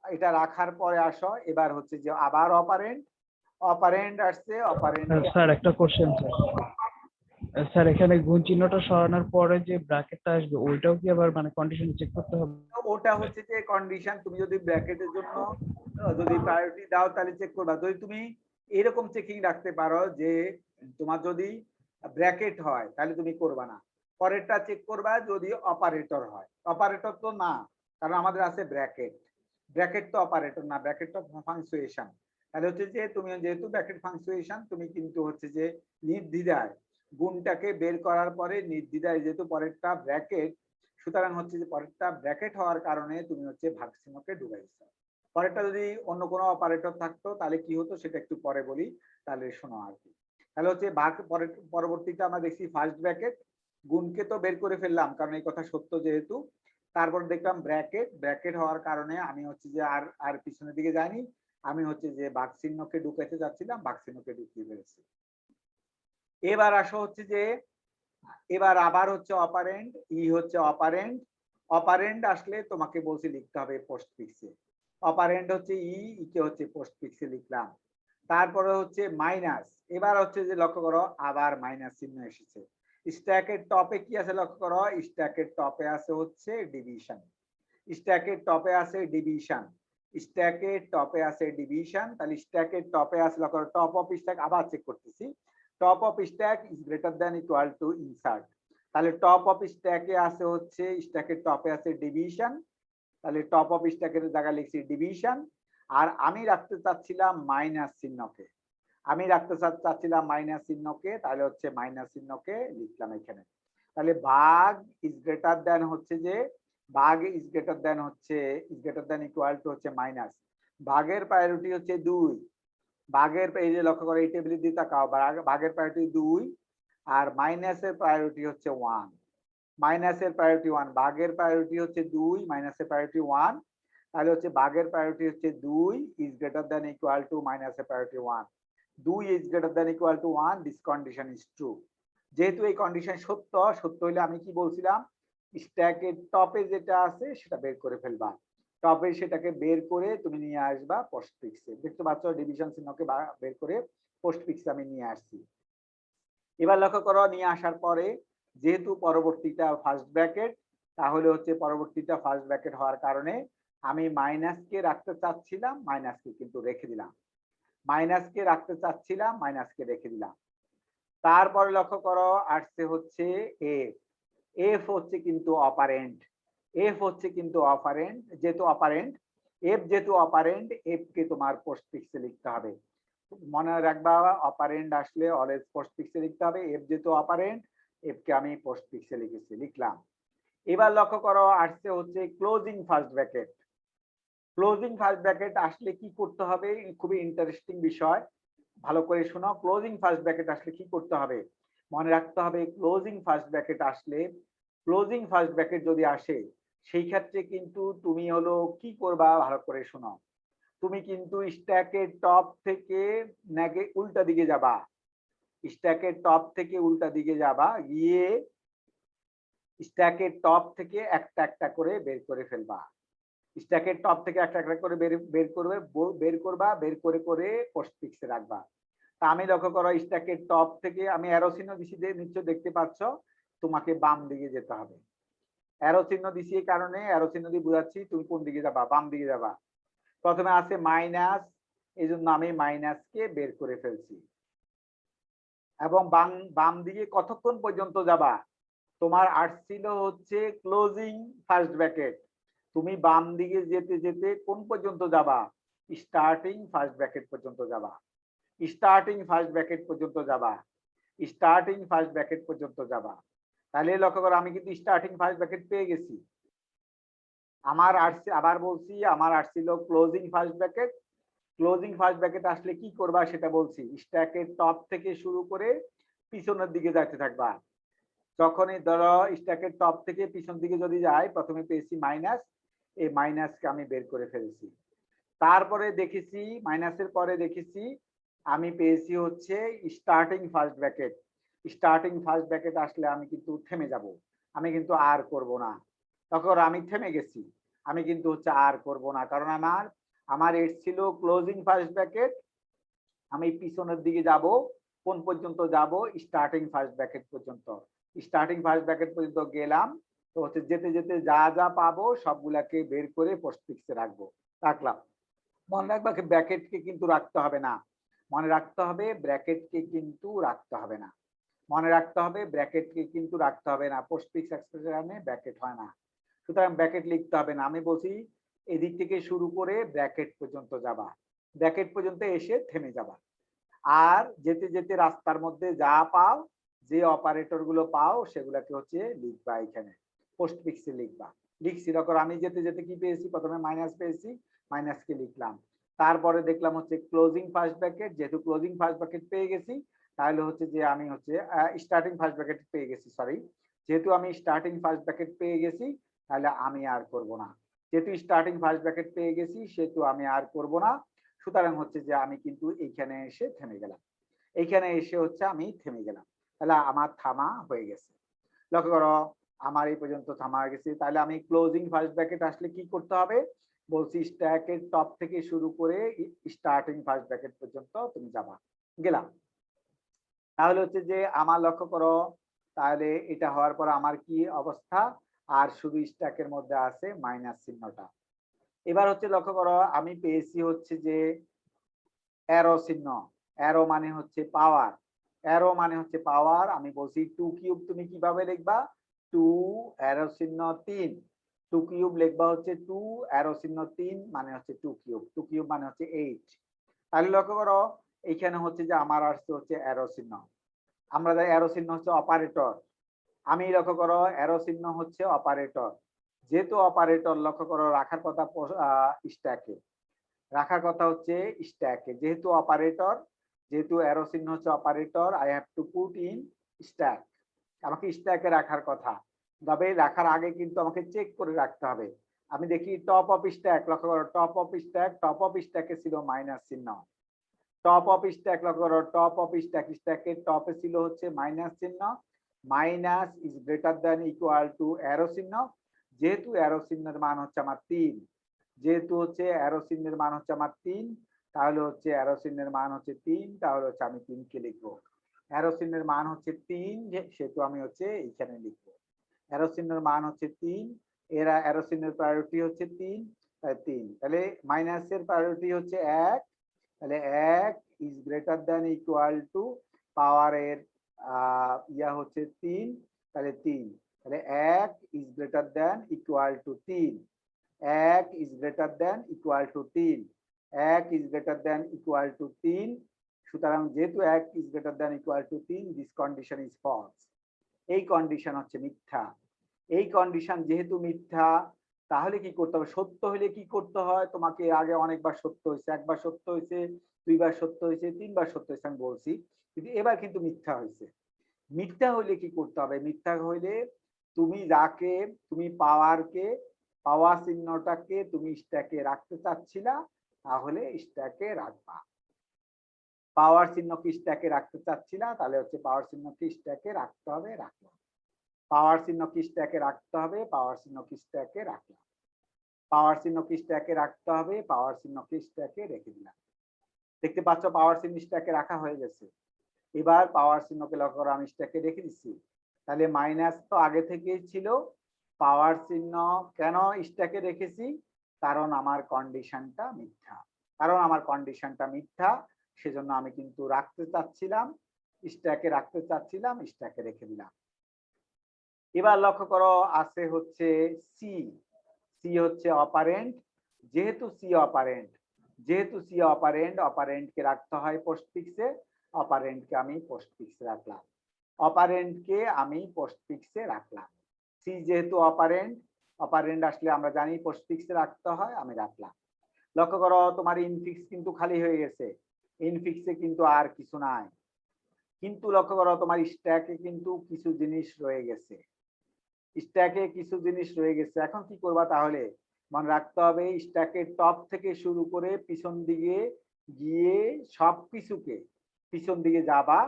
এটা রাখার পরে আসো, এবার হচ্ছে যে আবার অপারেন্ড, অপারেন্ড আসছে, অপারেন্ড স্যার একটা কোশ্চেন স্যার, স্যার এখানে গুণ চিহ্নটা সরানোর পরে যে ব্র্যাকেটটা আসবে ওইটাও কি আবার মানে কন্ডিশন চেক করতে হবে? ওটা হচ্ছে যে কন্ডিশন, তুমি যদি ব্র্যাকেটের জন্য যদি প্রায়োরিটি দাও তাহলে চেক করবা। যদি তুমি এরকম চেকিং রাখতে পারো যে তোমার যদি ব্র্যাকেট হয় তাহলে তুমি করবা না, পরেরটা চেক করবা যদি অপারেটর হয়। অপারেটর তো না, কারণ আমাদের আছে ব্র্যাকেট, ব্র্যাকেট তো অপারেটর না, ব্র্যাকেট তো ফাংচুয়েশন। তাহলে হচ্ছে যে তুমি যেহেতু ব্র্যাকেট ফাংচুয়েশন, তুমি কিন্তু হচ্ছে যে নির্দ্বিধায় গুণটাকে বের করার পরে নির্দ্বিধায়, যেহেতু পরেরটা ব্র্যাকেট, সুতরাং হচ্ছে যে পরেরটা ব্র্যাকেট হওয়ার কারণে তুমি হচ্ছে ভাগ চিহ্নকে ঢুকাইছো। পরেরটা যদি অন্য কোনো অপারেটর থাকতো তাহলে কি হতো সেটা একটু পরে বলি, তাহলে শোনো আর কি। তাহলে হচ্ছে ভাগ পরবর্তীতে আমরা দেখছি ফার্স্ট ব্র্যাকেট, গুণকে তো বের করে ফেললাম কারণ এই কথা সত্য যেহেতু। তারপর দেখলাম ব্র্যাকেট, ব্র্যাকেট হওয়ার কারণে আমি হচ্ছে যে আর আর পিছনের দিকে যাইনি, আমি হচ্ছে যে ভাগ চিহ্নকে ঢুকাইতে যাচ্ছিলাম, ভাগ চিহ্নকে ঢুকিয়ে ফেলেছি। এবার আসো হচ্ছে যে এবার আবার হচ্ছে অপারেন্ড, ই হচ্ছে অপারেন্ড, অপারেন্ড আসলে তোমাকে বলছি লিখতে হবে পোস্টফিক্সে। অপারেন্ড হচ্ছে ই, কে হচ্ছে পোস্টফিক্সে লিখলাম। তারপরে হচ্ছে মাইনাস, এবার হচ্ছে যে লক্ষ্য করো আবার মাইনাস চিহ্ন এসেছে। স্ট্যাকের টপে কি আছে লক্ষ্য করো, স্ট্যাকের টপে আছে হচ্ছে ডিভিশন, স্ট্যাকের টপে আছে ডিভিশন, স্ট্যাকের টপে আছে ডিভিশন, তাহলে স্ট্যাকের টপে আছে লক্ষ্য করো টপ অফ স্ট্যাক, আবার চেক করতেছি, top of stack is greater than equal to insert, তাহলে টপ অফ স্ট্যাকে আছে হচ্ছে স্ট্যাকের টপে আছে ডিভিশন, তাহলে টপ অফ স্ট্যাকের জায়গায় লিখছি ডিভিশন। আর আমি রাখতে চাচ্ছিলাম মাইনাস চিহ্নকে, আমি রাখতে চাচ্ছিলাম মাইনাস চিহ্নকে, তাহলে হচ্ছে মাইনাস চিহ্নকে লিখলাম এখানে। তাহলে ভাগ ইজ গ্রেটার দ্যান হচ্ছে যে, ভাগ ইজ গ্রেটার দ্যান হচ্ছে is greater than equal two হচ্ছে মাইনাস, ভাগের প্রায়োরিটি হচ্ছে 2, ভাগের এই যে লক্ষ্য করো এই টেবিলে দিয়ে তাকাও, ভাগের প্রায়োরিটি 2 আর মাইনাসের প্রায়োরিটি হচ্ছে 1, মাইনাসের প্রায়োরিটি 1, ভাগের প্রায়োরিটি হচ্ছে 2, মাইনাসের প্রায়োরিটি 1, তাহলে হচ্ছে বাঘের প্রায়োরিটি হচ্ছে 2 is greater than equal to minus এর priority 1। 2 is greater than equal to 1, this condition is true. যেহেতু এই কন্ডিশন সত্য, সত্য হলে আমি কি বলছিলাম, স্ট্যাকের টপে যেটা আছে সেটা বের করে ফেলবা। টপে সেটাকে বের করে তুমি নিয়ে আসবা পোস্টফিক্সে। দেখতে পাচ্ছ ডিভিশন চিহ্নকে বের করে পোস্টফিক্সে আমি নিয়ে আসছি। এবার লক্ষ্য করো, নিয়ে আসার পরে যেহেতু পরবর্তীটা ফার্স্ট ব্র্যাকেট, তাহলে হচ্ছে পরবর্তীটা ফার্স্ট ব্র্যাকেট হওয়ার কারণে আমি মাইনাসকে রাখতে চাচ্ছিলাম, মাইনাসকে কিন্তু রেখে দিলাম। মাইনাসকে রাখতে চাচ্ছিলাম, মাইনাসকে রেখে দিলাম। তারপরে লক্ষ্য করো আসছে হচ্ছে এফ। এফ হচ্ছে কিন্তু অপারেন্ট। এফ হচ্ছে কিন্তু অপারেন্ট, যেহেতু অপারেন্ট, এফ যেহেতু অপারেন্ট, এফ কে তোমার পোস্টফিক্সে লিখতে হবে। মনে রাখবা, অপারেন্ট আসলে অলওয়েজ পোস্টফিক্সে লিখতে হবে। এফ যেহেতু অপারেন্ট, এফ কে আমি পোস্টফিক্সে লিখলাম। এবার লক্ষ্য করো আসছে হচ্ছে closing first bracket. Closing first bracket আসলে কি করতে হবে, খুবই ইন্টারেস্টিং বিষয়, ভালো করে শোনো। ক্লোজিং ফার্স্ট ব্র্যাকেট আসলে কি করতে হবে, মনে রাখতে হবে ক্লোজিং ফার্স্ট ব্র্যাকেট আসলে, ক্লোজিং ফার্স্ট ব্র্যাকেট যদি আসে সেই ক্ষেত্রে কিন্তু তুমি হলো কি করবা, ভালো করে শোনো। তুমি কিন্তু স্ট্যাকের টপ থেকে উল্টা দিকে যাবা। স্ট্যাকের টপ থেকে উল্টা দিকে যাবা, গিয়ে স্ট্যাকের টপ থেকে একটা একটা করে বের করে ফেলবা। স্ট্যাকের টপ থেকে একটা একটা করে বের করবা, বের করে করে পোস্টফিক্সে রাখবা। তা আমি লক্ষ্য করো স্ট্যাকের টপ থেকে আমি অ্যারো চিহ্ন দিছি, নিশ্চয় দেখতে পাচ্ছ, তোমাকে বাম দিকে যেতে হবে। অ্যারো চিহ্ন দিছি এই কারণে, অ্যারো চিহ্ন দিয়ে বুঝাচ্ছি তুমি কোন দিকে যাবা, বাম দিকে যাবা। প্রথমে আছে মাইনাস, এই জন্য আমি মাইনাসকে বের করে ফেলছি। এবং বাম দিকে কতক্ষণ পর্যন্ত যাবা, তোমার আসছিল হচ্ছে ক্লোজিং ফার্স্ট ব্র্যাকেট, তুমি বাম দিকে যেতে যেতে কোন পর্যন্ত যাবা, স্টার্টিং ফার্স্ট ব্র্যাকেট পর্যন্ত যাবা। স্টার্টিং ফার্স্ট ব্র্যাকেট পর্যন্ত যাবা। স্টার্টিং ফার্স্ট ব্র্যাকেট পর্যন্ত যাবা। তাহলে লক্ষ্য করো আমি কিন্তু স্টার্টিং ফার্স্ট ব্র্যাকেট পেয়ে গেছি। আমার আসছে, আবার বলছি, আমার আসছিল closing first bracket. Closing first bracket আসলে কি করবা সেটা বলছি, স্ট্যাকের টপ থেকে শুরু করে পিছনের দিকে যাইতে থাকবা। যখনই ধরো স্ট্যাকের টপ থেকে পিছন দিকে যদি যাই, প্রথমে পেয়েছি মাইনাস, এই মাইনাসকে আমি বের করে ফেলেছি। তারপরে দেখেছি মাইনাসের পরে দেখেছি আমি পেয়েছি হচ্ছে starting first bracket. Starting first bracket আসলে আমি কিন্তু থেমে যাব, আমি কিন্তু আর করব না। তখন আমি থেমে গেছি, আমি কিন্তু হচ্ছে আর করব না, কারণ আমার এর ছিল ক্লোজিং ফার্স্ট ব্র্যাকেট। আমি পিছনের দিকে যাব, কোন পর্যন্ত যাব, স্টার্টিং ফার্স্ট ব্র্যাকেট পর্যন্ত। স্টার্টিং ফার্স্ট ব্র্যাকেট পর্যন্ত গেলাম, তো হচ্ছে যেতে যেতে যা যা পাবো সবগুলাকে বের করে পোস্টফিক্সে রাখলাম। মনে রাখবা ব্র্যাকেটকে কিন্তু রাখতে হবে না, মনে রাখতে হবে ব্র্যাকেটকে কিন্তু রাখতে হবে না, মনে রাখতে হবে ব্র্যাকেটকে কিন্তু রাখতে হবে না। পোস্টফিক্স এক্সপ্রেশনে ব্র্যাকেট হয় না, সুতরাং ব্র্যাকেট লিখতে হবে না। আমি বলছি এদিক থেকে শুরু করে ব্র্যাকেট পর্যন্ত যাবা, ব্র্যাকেট পর্যন্ত এসে থেমে যাবা। আর যেতে যেতে রাস্তার মধ্যে যা পাও, যে অপারেটর গুলো পাও সেগুলাকে হচ্ছে লিখবা, এখানে পোস্টফিক্সে লিখবা। লিখছি দেখো আমি যেতে যেতে কি পেয়েছি, প্রথমে মাইনাস পেয়েছি, মাইনাসকে লিখলাম। তারপরে দেখলাম হচ্ছে ক্লোজিং ফার্স্ট ব্র্যাকেট, যেহেতু ক্লোজিং ফার্স্ট ব্র্যাকেট পেয়ে গেছি, তাহলে হচ্ছে যে আমি হচ্ছে স্টার্টিং ফার্স্ট ব্র্যাকেট পেয়ে গেছি, সরি, যেহেতু আমি স্টার্টিং ফার্স্ট ব্র্যাকেট পেয়ে গেছি, তাহলে আমি আর করব না। যেহেতু স্টার্টিং ফার্স্ট ব্র্যাকেট পেয়ে গেছি সেহেতু আমি আর করব না, সুতরাং হচ্ছে যে আমি কিন্তু এইখানে এসে থেমে গেলাম। এইখানে এসে হচ্ছে আমি থেমে গেলাম, তাহলে আমার থামা হয়ে গেছে। লক্ষ্য করো আমার এই পর্যন্ত থামা হয়ে গেছে। তাহলে আমি ক্লোজিং ফার্স্ট ব্র্যাকেট আসলে কি করতে হবে, বলছি স্ট্যাকের টপ থেকে শুরু করে স্টার্টিং ফার্স্ট ব্র্যাকেট পর্যন্ত তুমি যাবা, গেলাম। তাহলে হচ্ছে যে আমার লক্ষ্য করো, তাহলে এটা হওয়ার পর আমার কি অবস্থা, আর শুধু স্ট্যাকের মধ্যে আছে মাইনাস চিহ্নটা। এবার হচ্ছে লক্ষ্য করো আমি পেয়েছি হচ্ছে যে অ্যারো চিহ্ন। অ্যারো মানে হচ্ছে পাওয়ার, অ্যারো মানে হচ্ছে পাওয়ার। আমি বলছি 2 কিউব, তুমি কিভাবে লিখবা, 2 অ্যারো চিহ্ন 3, 2 কিউব লিখবা হচ্ছে 2 অ্যারো চিহ্ন 3 মানে হচ্ছে 2 কিউব, 2 কিউব মানে হচ্ছে 8। তাহলে লক্ষ্য করো এইখানে হচ্ছে যে আমার আসছে হচ্ছে অ্যারো চিহ্ন। আমরা জানি অ্যারো চিহ্ন হচ্ছে অপারেটর, আমি লক্ষ্য করো অ্যারো চিহ্ন হচ্ছে অপারেটর। যেহেতু অপারেটর লক্ষ্য করো রাখার কথা স্ট্যাকে, রাখার কথা হচ্ছে স্ট্যাকে, যেহেতু অপারেটর, যেহেতু অ্যারো চিহ্ন হচ্ছে operator, I have to put in stack, আমাকে স্ট্যাকে রাখার কথা। তবে রাখার আগে কিন্তু আমাকে চেক করে রাখতে হবে আমি দেখি টপ অফ স্ট্যাক, লক্ষ্য করো টপ অফ স্ট্যাকে ছিল মাইনাস চিহ্ন। টপ অফ স্ট্যাক লক্ষ্য করো, টপ অফ স্ট্যাকের টপে ছিল হচ্ছে মাইনাস চিহ্ন। Minus is greater than equal two arrow চিহ্ন। যেহেতু অ্যারো চিহ্নের মান হচ্ছে আমার 3, যেহেতু হচ্ছে অ্যারো চিহ্নের মান হচ্ছে আমার 3, তাহলে হচ্ছে অ্যারো চিহ্নের মান হচ্ছে 3, তাহলে হচ্ছে আমি 3 কে লিখবো। অ্যারো চিহ্নের মান হচ্ছে 3, সেহেতু আমি হচ্ছে এইখানে লিখবো। অ্যারো চিহ্নের মান হচ্ছে 3, এরা অ্যারো চিহ্নের প্রায়োরিটি হচ্ছে 3, তাই 3। তাহলে মাইনাসের প্রায়োরিটি হচ্ছে 1, তাহলে 1 is greater than equal to পাওয়ারের ইয়া হচ্ছে 3, তাহলে 3, তাহলে 1 is greater than equal to 3, 1 is greater than equal to 3, 1 is greater than equal to 3। সুতরাং যেহেতু 1 is greater than equal to 3, this condition is false. এই কন্ডিশন হচ্ছে মিথ্যা। এই কন্ডিশন যেহেতু মিথ্যা, তাহলে কি করতে হবে? সত্য হলে কি করতে হয়? তোমাকে আগে অনেকবার সত্য হয়েছে, একবার সত্য হয়েছে, দুইবার সত্য হয়েছে, তিনবার সত্য হয়েছে আমি বলছি, কিন্তু এবার কিন্তু মিথ্যা হয়েছে। মিথ্যা হইলে কি করতে হবে? মিথ্যা হইলে তুমি পাওয়ারকে, পাওয়ার চিহ্নটাকে তুমি স্ট্যাকে রাখতে চাচ্ছিলা, তাহলে স্ট্যাকে রাখবা। পাওয়ার চিহ্ন কি স্ট্যাকে রাখতে চাচ্ছিলা, তাহলে হচ্ছে পাওয়ার চিহ্ন কি স্ট্যাকে রাখতে হবে, রাখলাম। পাওয়ার চিহ্ন কি স্ট্যাকে রাখতে হবে, পাওয়ার চিহ্ন কি স্ট্যাকে রাখলাম। পাওয়ার চিহ্ন কি স্ট্যাকে রাখতে হবে, পাওয়ার চিহ্ন কি স্ট্যাকে রেখে দিলাম। দেখতে পাচ্ছ পাওয়ার চিহ্ন স্ট্যাকে রাখা হয়ে গেছে। এবার পাওয়ার চিহ্নকে লক্ষ্য করো, আমি স্ট্যাকে রেখে দিচ্ছি। তাহলে মাইনাস তো আগে থেকেই ছিল। পাওয়ার চিহ্ন কেন স্ট্যাকে রেখেছি? কারণ আমার কন্ডিশনটা মিথ্যা। কারণ আমার কন্ডিশনটা মিথ্যা, সেজন্য আমি কিন্তু রাখতে চাচ্ছিলাম, স্ট্যাকে রাখতে চাচ্ছিলাম, স্ট্যাকে রেখে দিলাম। এবার লক্ষ্য করো আছে হচ্ছে সি। সি হচ্ছে অপারেন্ট। যেহেতু সি অপারেন্ট, অপারেন্টকে রাখতে হয় পোস্টফিক্সে, অপারেন্টকে আমি পোস্টফিক্সে রাখলাম। অপারেন্টকে আমি পোস্টফিক্সে রাখলাম। সি যেহেতু অপারেন্ট আসলে আমরা জানি পোস্টফিক্সে রাখতে হয়, আমি রাখলাম। লক্ষ্য করো তোমার ইনফিক্স কিন্তু খালি হয়ে গেছে, ইনফিক্সে কিন্তু আর কিছু নাই। কিন্তু লক্ষ্য করো তোমার স্ট্যাকে কিন্তু কিছু জিনিস রয়ে গেছে, স্ট্যাকে কিছু জিনিস রয়ে গেছে। এখন কি করবা? তাহলে মনে রাখতে হবে স্ট্যাকের টপ থেকে শুরু করে পিছন দিকে গিয়ে সবকিছুকে, পিছন দিকে যাবা,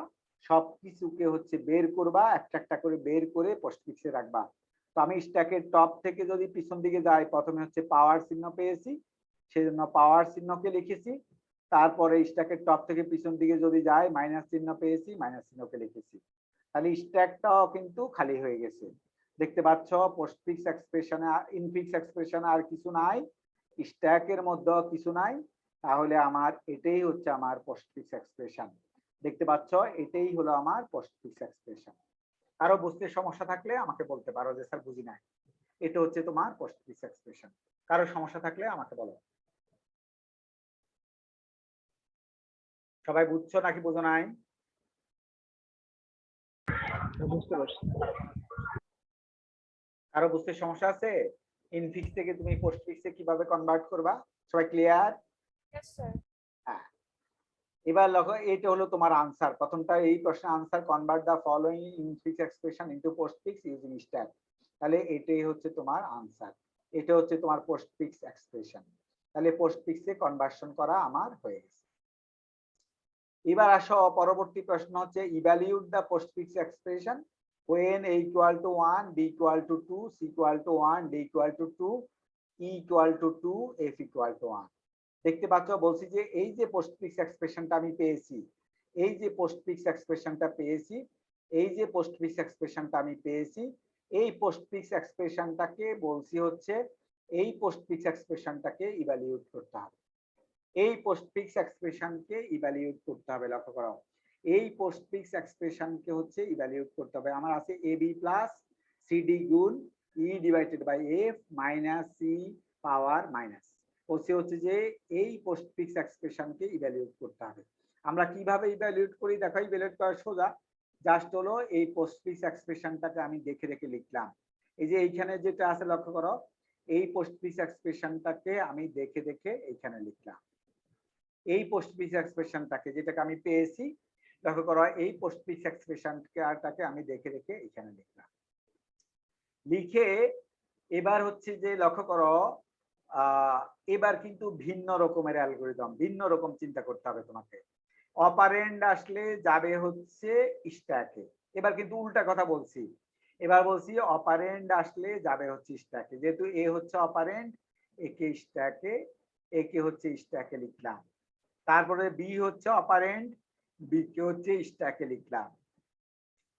সবকিছুকে হচ্ছে বের করবা, একটা একটা করে বের করে পোস্টফিক্সে রাখবা। তো আমি স্ট্যাকের টপ থেকে যদি পিছন দিকে যাই, প্রথমে হচ্ছে পাওয়ার চিহ্ন পেয়েছি, সেজন্য পাওয়ার চিহ্নকে লিখেছি। তারপরে স্ট্যাকের টপ থেকে পিছন দিকে যদি যাই, মাইনাস চিহ্ন পেয়েছি, মাইনাস চিহ্নকে লিখেছি। তাহলে স্ট্যাকটাও কিন্তু খালি হয়ে গেছে। দেখতে পাচ্ছ পোস্টফিক্স এক্সপ্রেশনে, ইনফিক্স এক্সপ্রেশনে আর কিছু নাই, স্ট্যাকের মধ্যেও কিছু নাই। তাহলে আমার এটাই হচ্ছে আমার পোস্টফিক্স এক্সপ্রেশন। দেখতে পাচ্ছ এটাই হলো আমার পোস্টফিক্স এক্সপ্রেশন। কারো বুঝতে সমস্যা থাকলে আমাকে বলতে পারো যে স্যার বুঝি নাই। এটা হচ্ছে তোমার পোস্টফিক্স এক্সপ্রেশন। কারো সমস্যা থাকলে আমাকে বলো। সবাই বুঝছো নাকি বুঝো নাই? বুঝতে পারছি। কারো বুঝতে সমস্যা আছে? ইনফিক্স থেকে তুমি পোস্টফিক্সে কিভাবে কনভার্ট করবা? সবাই ক্লিয়ার? Yes, sir. হ্যাঁ। এবার লক্ষ্য, এটা হলো তোমার আনসার। প্রথমটা এই প্রশ্নের answer, convert the following infix expression into postfix using stack. তাহলে এটাই হচ্ছে তোমার আনসার, এটা হচ্ছে তোমার পোস্টফিক্স এক্সপ্রেশন। তাহলে পোস্টফিক্সে কনভার্সন করা আমার হয়ে গেছে। এবার আসো পরবর্তী প্রশ্ন হচ্ছে evaluate the postfix expression when a equal to 1, b equal to 2, c equal to 1, d equal to 2, e equal to 2, f equal to 1। দেখতে পাচ্ছ বলছি যে এই যে পোস্টফিক্স এক্সপ্রেশনটা আমি পেয়েছি, এই যে পোস্টফিক্স এক্সপ্রেশনটা পেয়েছি, এই যে পোস্টফিক্স এক্সপ্রেশনটা আমি পেয়েছি, এই পোস্টফিক্স এক্সপ্রেশনটাকে বলছি হচ্ছে, এই পোস্টফিক্স এক্সপ্রেশনটাকে ইভ্যালুয়েট করতে হবে। এই পোস্টফিক্স এক্সপ্রেশনকে ইভ্যালুয়েট করতে হবে। লক্ষ্য করো এই পোস্টফিক্স এক্সপ্রেশনকে হচ্ছে ইভ্যালুয়েট করতে হবে। আমার আছে ab প্লাস সিডি গুণ E divided by F minus C power minus. হচ্ছে যে এই পোস্টফিক্স এক্সপ্রেশনকে ইভ্যালুয়েট করতে হবে। আমরা কিভাবে ইভ্যালুয়েট করি দেখো, ইভ্যালুয়েট করা সোজা। জাস্ট হলো এই পোস্টফিক্স এক্সপ্রেশনটাকে আমি দেখে রেখে লিখলাম। এই যে এইখানে যেটা আছে লক্ষ্য করো, এই পোস্টফিক্স এক্সপ্রেশনটাকে আমি দেখে দেখে এইখানে লিখলাম। এই পোস্টফিক্স এক্সপ্রেশনটাকে যেটাকে আমি পেয়েছি, লক্ষ্য করো এই পোস্টফিক্স এক্সপ্রেশনটাকে আমি দেখে দেখে এখানে লিখলাম। লিখে এবার হচ্ছে যে লক্ষ্য করো, এবার কিন্তু ভিন্ন রকমের অ্যালগরিদম, ভিন্ন রকম চিন্তা করতে হবে তোমাকে। অপারেন্ড আসলে যাবে হচ্ছে স্ট্যাকে। এবার কিন্তু উল্টা কথা বলছি, এবার বলছি অপারেন্ড আসলে যাবে হচ্ছে স্ট্যাকে। যেহেতু এ হচ্ছে অপারেন্ড, একে স্ট্যাকে, একে হচ্ছে স্ট্যাকে লিখলাম। তারপরে বি হচ্ছে অপারেন্ড, বি কে হচ্ছে স্ট্যাকে লিখলাম।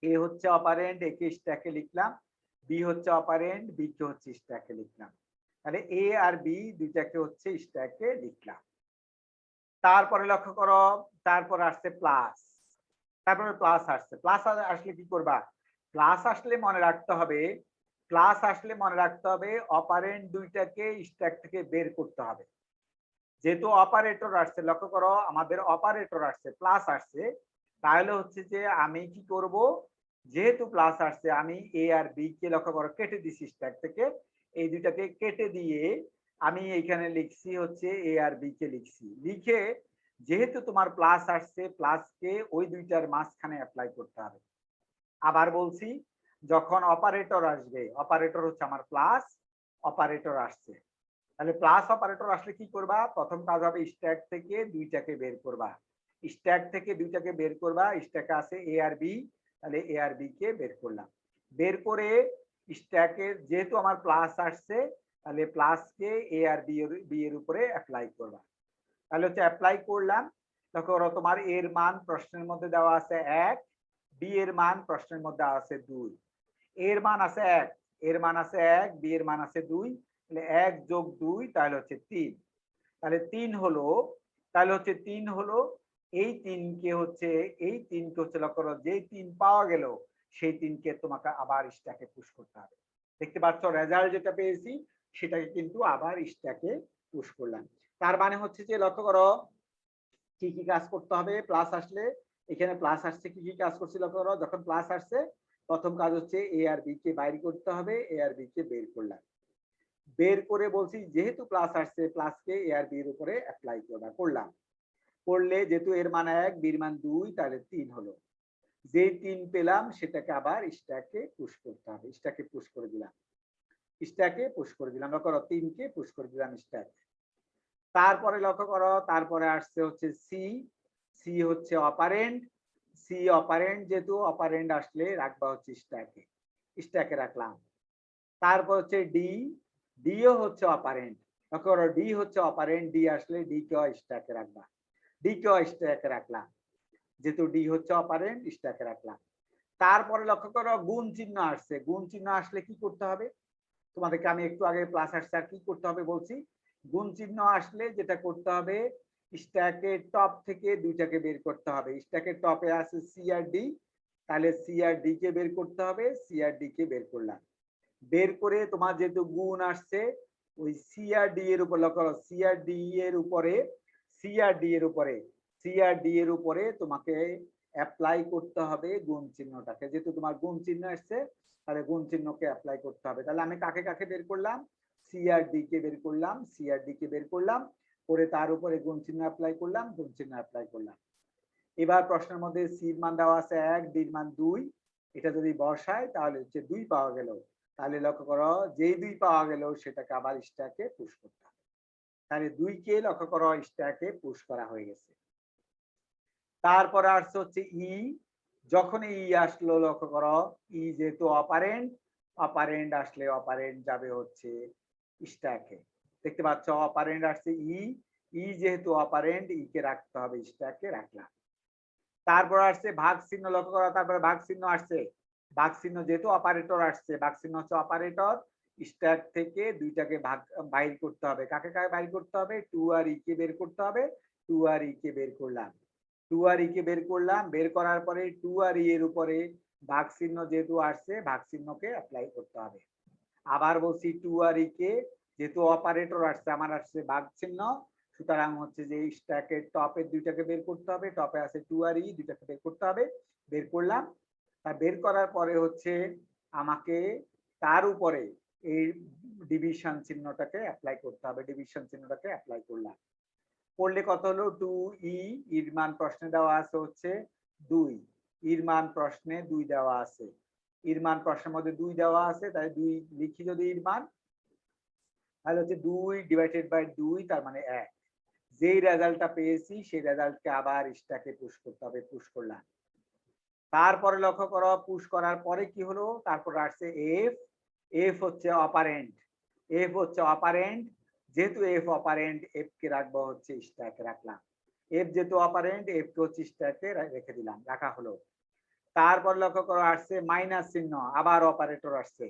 এ হচ্ছে অপারেন্ড, একে স্ট্যাকে লিখলাম। বি হচ্ছে অপারেন্ড, বি কে হচ্ছে স্ট্যাকে লিখলাম। তাহলে এ আর বি দুইটাকে হচ্ছে স্ট্যাকে লিখলাম। তারপরে লক্ষ্য করো, তারপর আসছে প্লাস, তারপরে প্লাস আসছে। প্লাস আসলে কি করবা? প্লাস আসলে মনে রাখতে হবে, প্লাস আসলে মনে রাখতে হবে অপারেন্ড দুইটাকে স্ট্যাক থেকে বের করতে হবে। যেহেতু অপারেটর আসছে, লক্ষ্য করো আমাদের অপারেটর আসছে, প্লাস আসছে, তাহলে হচ্ছে যে আমি কি করব, যেহেতু প্লাস আসছে আমি এ আর বি কে লক্ষ্য করো কেটে দিছি স্ট্যাক থেকে। এই দুইটাকে কেটে দিয়ে আমি এখানে লিখছি হচ্ছে এ আর বি কে লিখছি। লিখে যেহেতু তোমার প্লাস আসছে, প্লাসকে ওই দুইটার মাঝখানে অ্যাপ্লাই করতে হবে। আবার বলছি, যখন অপারেটর আসবে, অপারেটর হচ্ছে আমার প্লাস, অপারেটর আসছে, তাহলে প্লাস অপারেটর আসলে কি করবা? প্রথম কাজ হবে স্ট্যাক থেকে দুইটাকে বের করবা। স্ট্যাক থেকে দুইটাকে বের করবা, স্ট্যাকে আছে এ আর বি, তাহলে এ আর বি কে বের করলাম। বের করে স্ট্যাকে যেহেতু আমার প্লাস আসছে, তাহলে প্লাসকে এ আর বি এর উপরে অ্যাপ্লাই করবা। তাহলে হচ্ছে অ্যাপ্লাই করলাম। দেখো তোমার এর মান প্রশ্নের মধ্যে দেওয়া আছে 1, বি এর মান প্রশ্নের মধ্যে আছে 2। এর মান আছে 1, এর মান আছে 1, বি এর মান আছে 2, তাহলে 1 যোগ 2 তাহলে হচ্ছে 3। তাহলে 3 হলো, তাহলে হচ্ছে 3 হলো। এই 3কে হচ্ছে, এই 3কে হচ্ছে লক্ষ্য করো, যেই 3 পাওয়া গেল সেই 3কে তোমাকে আবার স্ট্যাকে পুশ করতে হবে। দেখতে পাচ্ছ রেজাল্ট যেটা পেয়েছি সেটাকে কিন্তু আবার স্ট্যাকে পুশ করলাম। তার মানে হচ্ছে যে লক্ষ্য করো কি কি কাজ করতে হবে প্লাস আসলে। এখানে প্লাস আসছে, কি কি কাজ করছি লক্ষ্য করো। যখন প্লাস আসছে প্রথম কাজ হচ্ছে এ আর বি কে বাইর করতে হবে, এ আর বি কে বের করলাম। বের করে বলছি যেহেতু প্লাস আসছে, প্লাসকে এ আর বি এর উপরে অ্যাপ্লাই করলাম। করলে যেহেতু এর মান 1, বির মান 2, তাহলে 3 হলো। যে 3 পেলাম সেটাকে আবার স্ট্যাকে পুশ করতে হবে। স্ট্যাকে পুশ করে দিলাম, স্ট্যাকে পুশ করে দিলাম। লক্ষ্য করো 3 কে পুশ করে দিলাম স্ট্যাক। তারপরে লক্ষ্য করো, তারপরে আসছে হচ্ছে সি। সি হচ্ছে অপারেন্ড, সি অপারেন্ড, যেহেতু অপারেন্ড আসলে রাখবা হচ্ছে স্ট্যাকে, স্ট্যাকে রাখলাম। তারপর হচ্ছে ডি, ডিও হচ্ছে অপারেন্ট। লক্ষ্য করো ডি হচ্ছে অপারেন্ট, ডি আসলে ডি কে স্ট্যাকে রাখবা, ডি কে স্ট্যাকে রাখলাম। যেহেতু ডি হচ্ছে অপারেন্ট, স্ট্যাকে রাখলাম। তারপরে লক্ষ্য করো গুণ চিহ্ন আসছে, গুণ চিহ্ন আসলে কি করতে হবে? তোমাদেরকে আমি একটু আগে প্লাস আসছে আর কি করতে হবে বলছি। গুণ চিহ্ন আসলে যেটা করতে হবে, স্ট্যাকের টপ থেকে দুইটাকে বের করতে হবে। স্ট্যাকের টপে আছে সি আর ডি, তাহলে সি আর ডি কে বের করতে হবে, সি আর ডি কে বের করলাম। বের করে তোমার যেহেতু গুণ আসছে, ওই সি আর ডি এর উপর লক্ষ্য করো, সি আর ডি এর উপরে, সি আর ডি এর উপরে, সি আর ডি এর উপরে তোমাকে অ্যাপ্লাই করতে হবে গুণ চিহ্নটাকে। যেহেতু তোমার গুণ চিহ্ন আসছে, তাহলে গুণ চিহ্নকে অ্যাপ্লাই করতে হবে। তাহলে আমি কাকে কাকে বের করলাম? সি আর ডি কে বের করলাম, সি আর ডি কে বের করলাম, করে তার উপরে গুণ চিহ্ন অ্যাপ্লাই করলাম, গুণ চিহ্ন অ্যাপ্লাই করলাম। এবার প্রশ্নের মধ্যে সির মান দেওয়া আছে 1, ডির মান 2, এটা যদি বসায় তাহলে হচ্ছে 2 পাওয়া গেল। তাহলে লক্ষ্য করো যেই 2 পাওয়া গেল সেটাকে আবার স্ট্যাকে পুশ করতে হবে। তাহলে 2 কে লক্ষ্য করো স্ট্যাকে পুশ করা হয়ে গেছে। তারপরে আসছে হচ্ছে ই। যখন ই আসলো লক্ষ্য করো, ই যেহেতু অপারেন্ট, অপারেন্ট আসলে অপারেন্ট যাবে হচ্ছে স্ট্যাকে। দেখতে পাচ্ছ অপারেন্ট আসছে ই, ই যেহেতু অপারেন্ট, ই কে রাখতে হবে স্ট্যাকে, রাখলাম। তারপর আসছে ভাগ চিহ্ন, লক্ষ্য করা, তারপরে ভাগ চিহ্ন আসছে। ভাগ চিহ্ন যেহেতু অপারেটর আসছে, ভাগ চিহ্ন হচ্ছে অপারেটর, স্ট্যাক থেকে দুইটাকে ভাগ বাইর করতে হবে। কাকে কাকে বাইর করতে হবে? 2 আর ই কে বের করতে হবে, 2 আর ই কে বের করলাম, 2 আর ই কে বের করলাম। বের করার পরে 2 আর ই এর উপরে ভাগ চিহ্ন যেহেতু আসছে, ভাগ চিহ্নকে অ্যাপ্লাই করতে হবে। আবার বলছি 2 আর ই কে, যেহেতু অপারেটর আসছে, আমার আসছে ভাগ চিহ্ন, সুতরাং হচ্ছে যে স্ট্যাকের টপের দুইটাকে বের করতে হবে। টপে আছে 2 আর ই, দুইটাকে বের করতে হবে, বের করলাম। তা বের করার পরে হচ্ছে আমাকে তার উপরে এই ডিভিশন চিহ্নটাকে অ্যাপ্লাই করতে হবে, ডিভিশন চিহ্নটাকে অ্যাপ্লাই করলাম। করলে কত হলো? 2 ই, এর মান প্রশ্নে দেওয়া আছে হচ্ছে 2, এর মান প্রশ্নে 2 দেওয়া আছে। এর মান প্রশ্নের মধ্যে 2 দেওয়া আছে, তাই 2 লিখি যদি এর মান, তাহলে হচ্ছে 2 ডিভাইডেড বাই 2, তার মানে 1। যেই রেজাল্টটা পেয়েছি সেই রেজাল্টকে আবার স্ট্যাকে পুশ করতে হবে, পুশ করলাম। তারপরে লক্ষ্য করো, পুশ করার পরে কি হলো, তারপর আসছে এফ। এফ হচ্ছে অপারেন্ট, এফ হচ্ছে অপারেন্ট। যেহেতু এফ অপারেন্ট, এফ কে রাখবো হচ্ছে স্ট্যাকে রাখলাম। এফ যেহেতু অপারেন্ট, এফ কে হচ্ছে স্ট্যাকে রেখে দিলাম, রাখা হলো। তারপর লক্ষ্য করো আসছে মাইনাস চিহ্ন, আবার অপারেটর আসছে।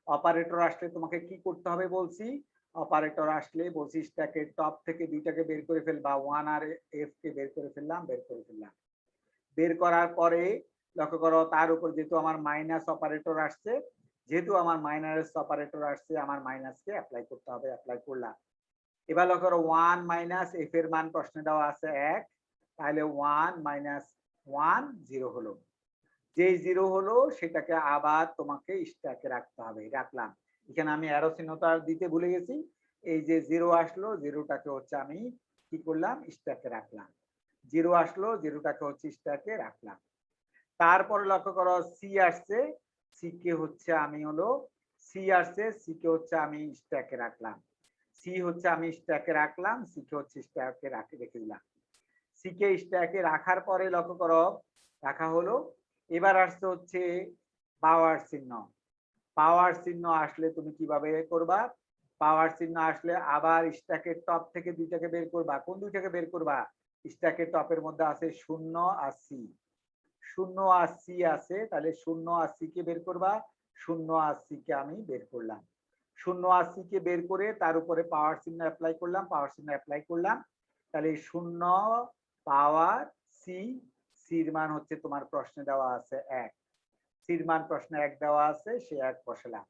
অপারেটর আসলে তোমাকে কি করতে হবে বলছি, অপারেটর আসলে বলছি স্ট্যাকের টপ থেকে দুইটাকে বের করে ফেলবা, 1 আর এফ কে বের করে ফেললাম, বের করে ফেললাম। বের করার পরে লক্ষ্য করো, তার উপর যেহেতু আমার মাইনাস অপারেটর আসছে, যেহেতু আমার মাইনাস অপারেটর আসছে, আমার মাইনাসকে অ্যাপ্লাই করতে হবে, অ্যাপ্লাই করলাম। এবার লক্ষ্য করো 1 মাইনাস এফ এর মান প্রশ্নে দেওয়া আছে 1, তাহলে 1 মাইনাস 1 0 হলো। যেই 0 হলো সেটাকে আবার তোমাকে স্ট্যাকে রাখতে হবে, রাখলাম। এখানে আমি অ্যারো চিহ্নটা দিতে ভুলে গেছি। এই যে 0 আসলো, 0টাকে হচ্ছে আমি কি করলাম, স্ট্যাকে রাখলাম। 0 আসলো, 0টাকে হচ্ছে স্ট্যাকে রাখলাম। তারপরে লক্ষ্য করো সি আসছে, সি কে হচ্ছে আমি হলো, সি আসছে, সি কে হচ্ছে আমি স্ট্যাকে রাখলাম। সি হচ্ছে আমি স্ট্যাকে রাখলাম, সি কে হচ্ছে স্ট্যাকে রেখে দিলাম। সি কে স্ট্যাকে রাখার পরে লক্ষ্য করো রাখা হলো। এবার আসছে হচ্ছে পাওয়ার চিহ্ন। পাওয়ার চিহ্ন আসলে তুমি কিভাবে করবা, পাওয়ার চিহ্ন আসলে আবার স্ট্যাকের টপ থেকে দুইটাকে বের করবা। কোন দুইটাকে বের করবা, স্ট্যাকের টপের মধ্যে আছে 0 আর সি। 0 আর সি আছে, তাহলে 0 আর সি কে বের করবা। 0 আর সি কে আমি বের করলাম। 0 আর সি কে বের করে তার উপরে পাওয়ার চিহ্ন অ্যাপ্লাই করলাম, পাওয়ার চিহ্ন অ্যাপ্লাই করলাম। তাহলে 0 পাওয়ার সি, সির মান হচ্ছে তোমার প্রশ্নে দেওয়া আছে 1, সির মান প্রশ্নে 1 দেওয়া আছে, সে 1 বসালাম।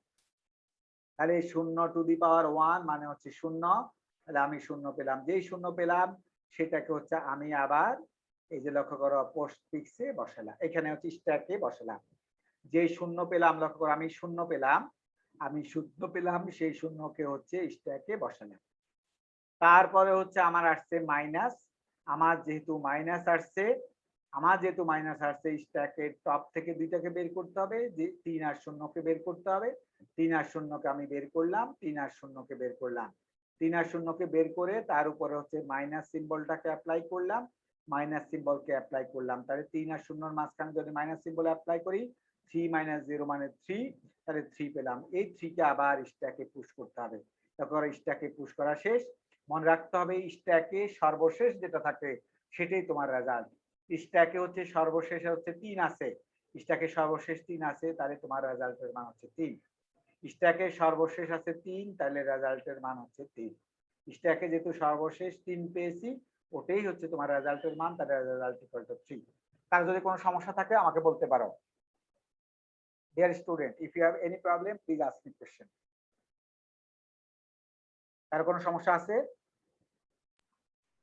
তাহলে 0 টু দি পাওয়ার 1 মানে হচ্ছে 0, তাহলে আমি 0 পেলাম। যেই 0 পেলাম সেটাকে হচ্ছে আমি আবার এই যে লক্ষ্য করো পোস্ট ফিক্সে বসালাম, এখানে হচ্ছে স্ট্যাকে বসালাম। যেই 0 পেলাম, লক্ষ্য করো আমি 0 পেলাম, আমি 0 পেলাম, সেই 0কে হচ্ছে স্ট্যাকে বসালাম। তারপরে হচ্ছে আমার আসছে মাইনাস। আমার যেহেতু মাইনাস আসছে, স্ট্যাকের টপ থেকে দুইটাকে বের করতে হবে, যে 3 আর 0কে বের করতে হবে। 3 আর 0কে আমি বের করলাম, 3 আর 0কে বের করলাম। 3 আর 0কে বের করে তার উপরে হচ্ছে মাইনাস সিম্বলটাকে অ্যাপ্লাই করলাম, মাইনাস সিম্বলকে অ্যাপ্লাই করলাম। তাহলে 3 আর 0-র মাঝখানে যদি মাইনাস সিম্বল অ্যাপ্লাই করি, 3 মাইনাস 0 মানে 3, তাহলে 3 পেলাম। এই 3 কে আবার স্ট্যাকে পুশ করতে হবে। তারপর স্ট্যাকে পুশ করা শেষ। মনে রাখতে হবে স্ট্যাকে সর্বশেষ যেটা থাকে সেটাই তোমার রেজাল্ট। স্ট্যাকে হচ্ছে সর্বশেষ হচ্ছে 3 আছে, স্ট্যাকে সর্বশেষ 3 আছে, তাহলে তোমার রেজাল্টের মান হচ্ছে 3। স্ট্যাকে সর্বশেষ আছে 3, তাহলে রেজাল্টের মান হচ্ছে 3। স্ট্যাকে যেহেতু সর্বশেষ 3 পেয়েছি, ওটাই হচ্ছে তোমার রেজাল্টের মান, তাহলে রেজাল্ট ইকুয়াল টু 3। তার যদি কোনো সমস্যা থাকে আমাকে বলতে পারো। Dear student, if you have any problem please ask me question. কার কোনো সমস্যা আছে?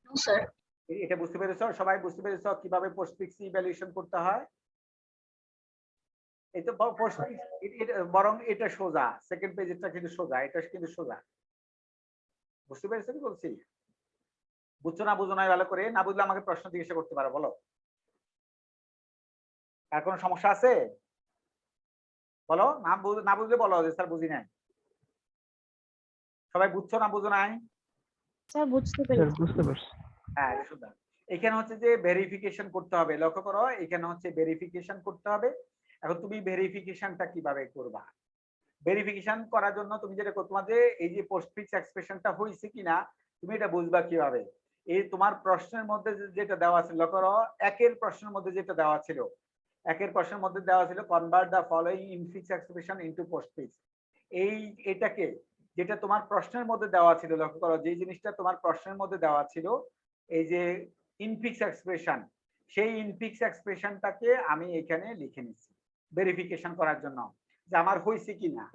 No sir. এটা বুঝতে পেরেছো? সবাই বুঝতে পেরেছো কিভাবে পোস্টফিক্স ইভ্যালুয়েশন করতে হয়? এই তো বরং এটা সোজা, সেকেন্ড পেজেরটা কিন্তু সোজা, এটা কিন্তু সোজা। বুঝতে পেরেছো কি বলছি? বুঝছো না বুঝো না ভালো করে, না বুঝলে আমাকে প্রশ্ন জিজ্ঞাসা করতে পারো, বলো। আর কোনো সমস্যা আছে? বলো, না বুঝলে বলো যে স্যার বুঝি নাই। সবাই বুঝছো না বুঝো নাই? স্যার বুঝতে স্যার পেরেছি। বুঝতে পারছি। হ্যাঁ, এটা সোজা। এখানে হচ্ছে যে ভেরিফিকেশন করতে হবে, লক্ষ্য করো এখানে হচ্ছে ভেরিফিকেশন করতে হবে। এখন তুমি ভেরিফিকেশনটা কিভাবে করবা? ভেরিফিকেশন করার জন্য তুমি যেটা করতে, তোমার যে এই যে পোস্টফিক্স এক্সপ্রেশনটা হয়েছে কিনা তুমি এটা বুঝবা কিভাবে? এই তোমার প্রশ্নের মধ্যে যেটা দেওয়া ছিল, লক্ষ্য করো একের প্রশ্নের মধ্যে যেটা দেওয়া ছিল, একের প্রশ্নের মধ্যে দেওয়া ছিল convert the following infix expression into postfix. এটাকে যেটা তোমার প্রশ্নের মধ্যে দেওয়া ছিল, লক্ষ্য করো যে জিনিসটা তোমার প্রশ্নের মধ্যে দেওয়া ছিল, এই যে ইনফিক্স এক্সপ্রেশন, সেই ইনফিক্স এক্সপ্রেশনটাকে আমি এখানে লিখে নিচ্ছি ভেরিফিকেশন করার জন্য যে আমার হয়েছে কিনা।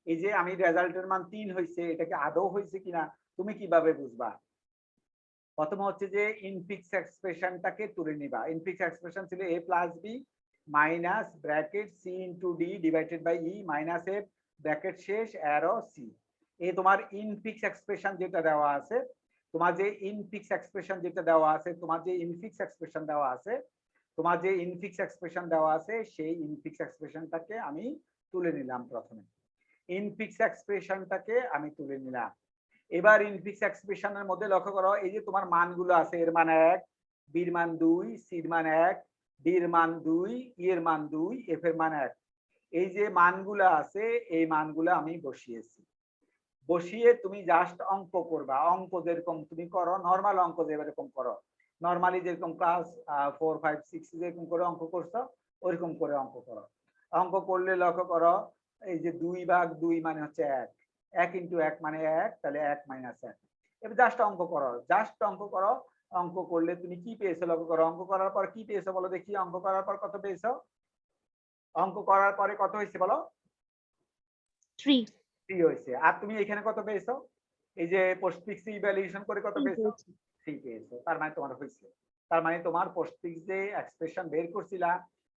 এই যে আমি রেজাল্টের মান 3 হয়েছে, এটাকে আদৌ হয়েছে কিনা তুমি কিভাবে বুঝবা? প্রথমে হচ্ছে যে ইনফিক্স এক্সপ্রেশনটাকে তুলে নিবা। ইনফিক্স এক্সপ্রেশন ছিল a plus B minus bracket C into D divided by E minus F bracket শেষ অ্যারো সি। এই তোমার ইনফিক্স এক্সপ্রেশন যেটা দেওয়া আছে, তোমার যে ইনফিক্স এক্সপ্রেশন যেটা দেওয়া আছে, তোমার যে ইনফিক্স এক্সপ্রেশন দেওয়া আছে, তোমার যে ইনফিক্স এক্সপ্রেশন দেওয়া আছে সেই ইনফিক্স এক্সপ্রেশনটাকে আমি তুলে নিলাম প্রথমে, ইনফিক্স এক্সপ্রেশনটাকে আমি তুলে নিলাম। এবার ইনফিক্স এক্সপ্রেশনের মধ্যে লক্ষ্য করো, এই যে তোমার মানগুলো আছে, এর মান 1, বির মান 2, সির মান 1, ডির মান 2, এর মান 2, এফ এর মান 1। এই যে মানগুলো আছে এই মানগুলো আমি বসিয়েছি। বসিয়ে তুমি জাস্ট অঙ্ক করবা, অঙ্ক যেরকম তুমি করো নর্মাল অঙ্ক যেরকম করো, নর্মালি যেরকম ক্লাস 4, 5, 6 যেরকম করে অঙ্ক করছো ওইরকম করে অঙ্ক করো। অঙ্ক করলে লক্ষ্য করো, এই যে 2/2 মানে হচ্ছে 1, 1 ইন্টু 1 মানে 1, তাহলে 1 মাইনাস 1। এবার জাস্ট অঙ্ক করো, জাস্ট অঙ্ক করো। অঙ্ক করলে তুমি কি পেয়েছো লক্ষ্য করো, অঙ্ক করার পর কি পেয়েছো বলো দেখি, অঙ্ক করার পর কত পেয়েছো? অঙ্ক করার পরে কত হয়েছে বলো? 3 3 হয়েছে। আর তুমি এখানে কত পেয়েছো? এই যে পোস্টফিক্স ইভ্যালুয়েশন করে কত পেয়েছো? 3 পেয়েছো। তার মানে তোমার হয়েছে। তার মানে তোমার পোস্টফিক্স যে এক্সপ্রেশন বের করছিলা,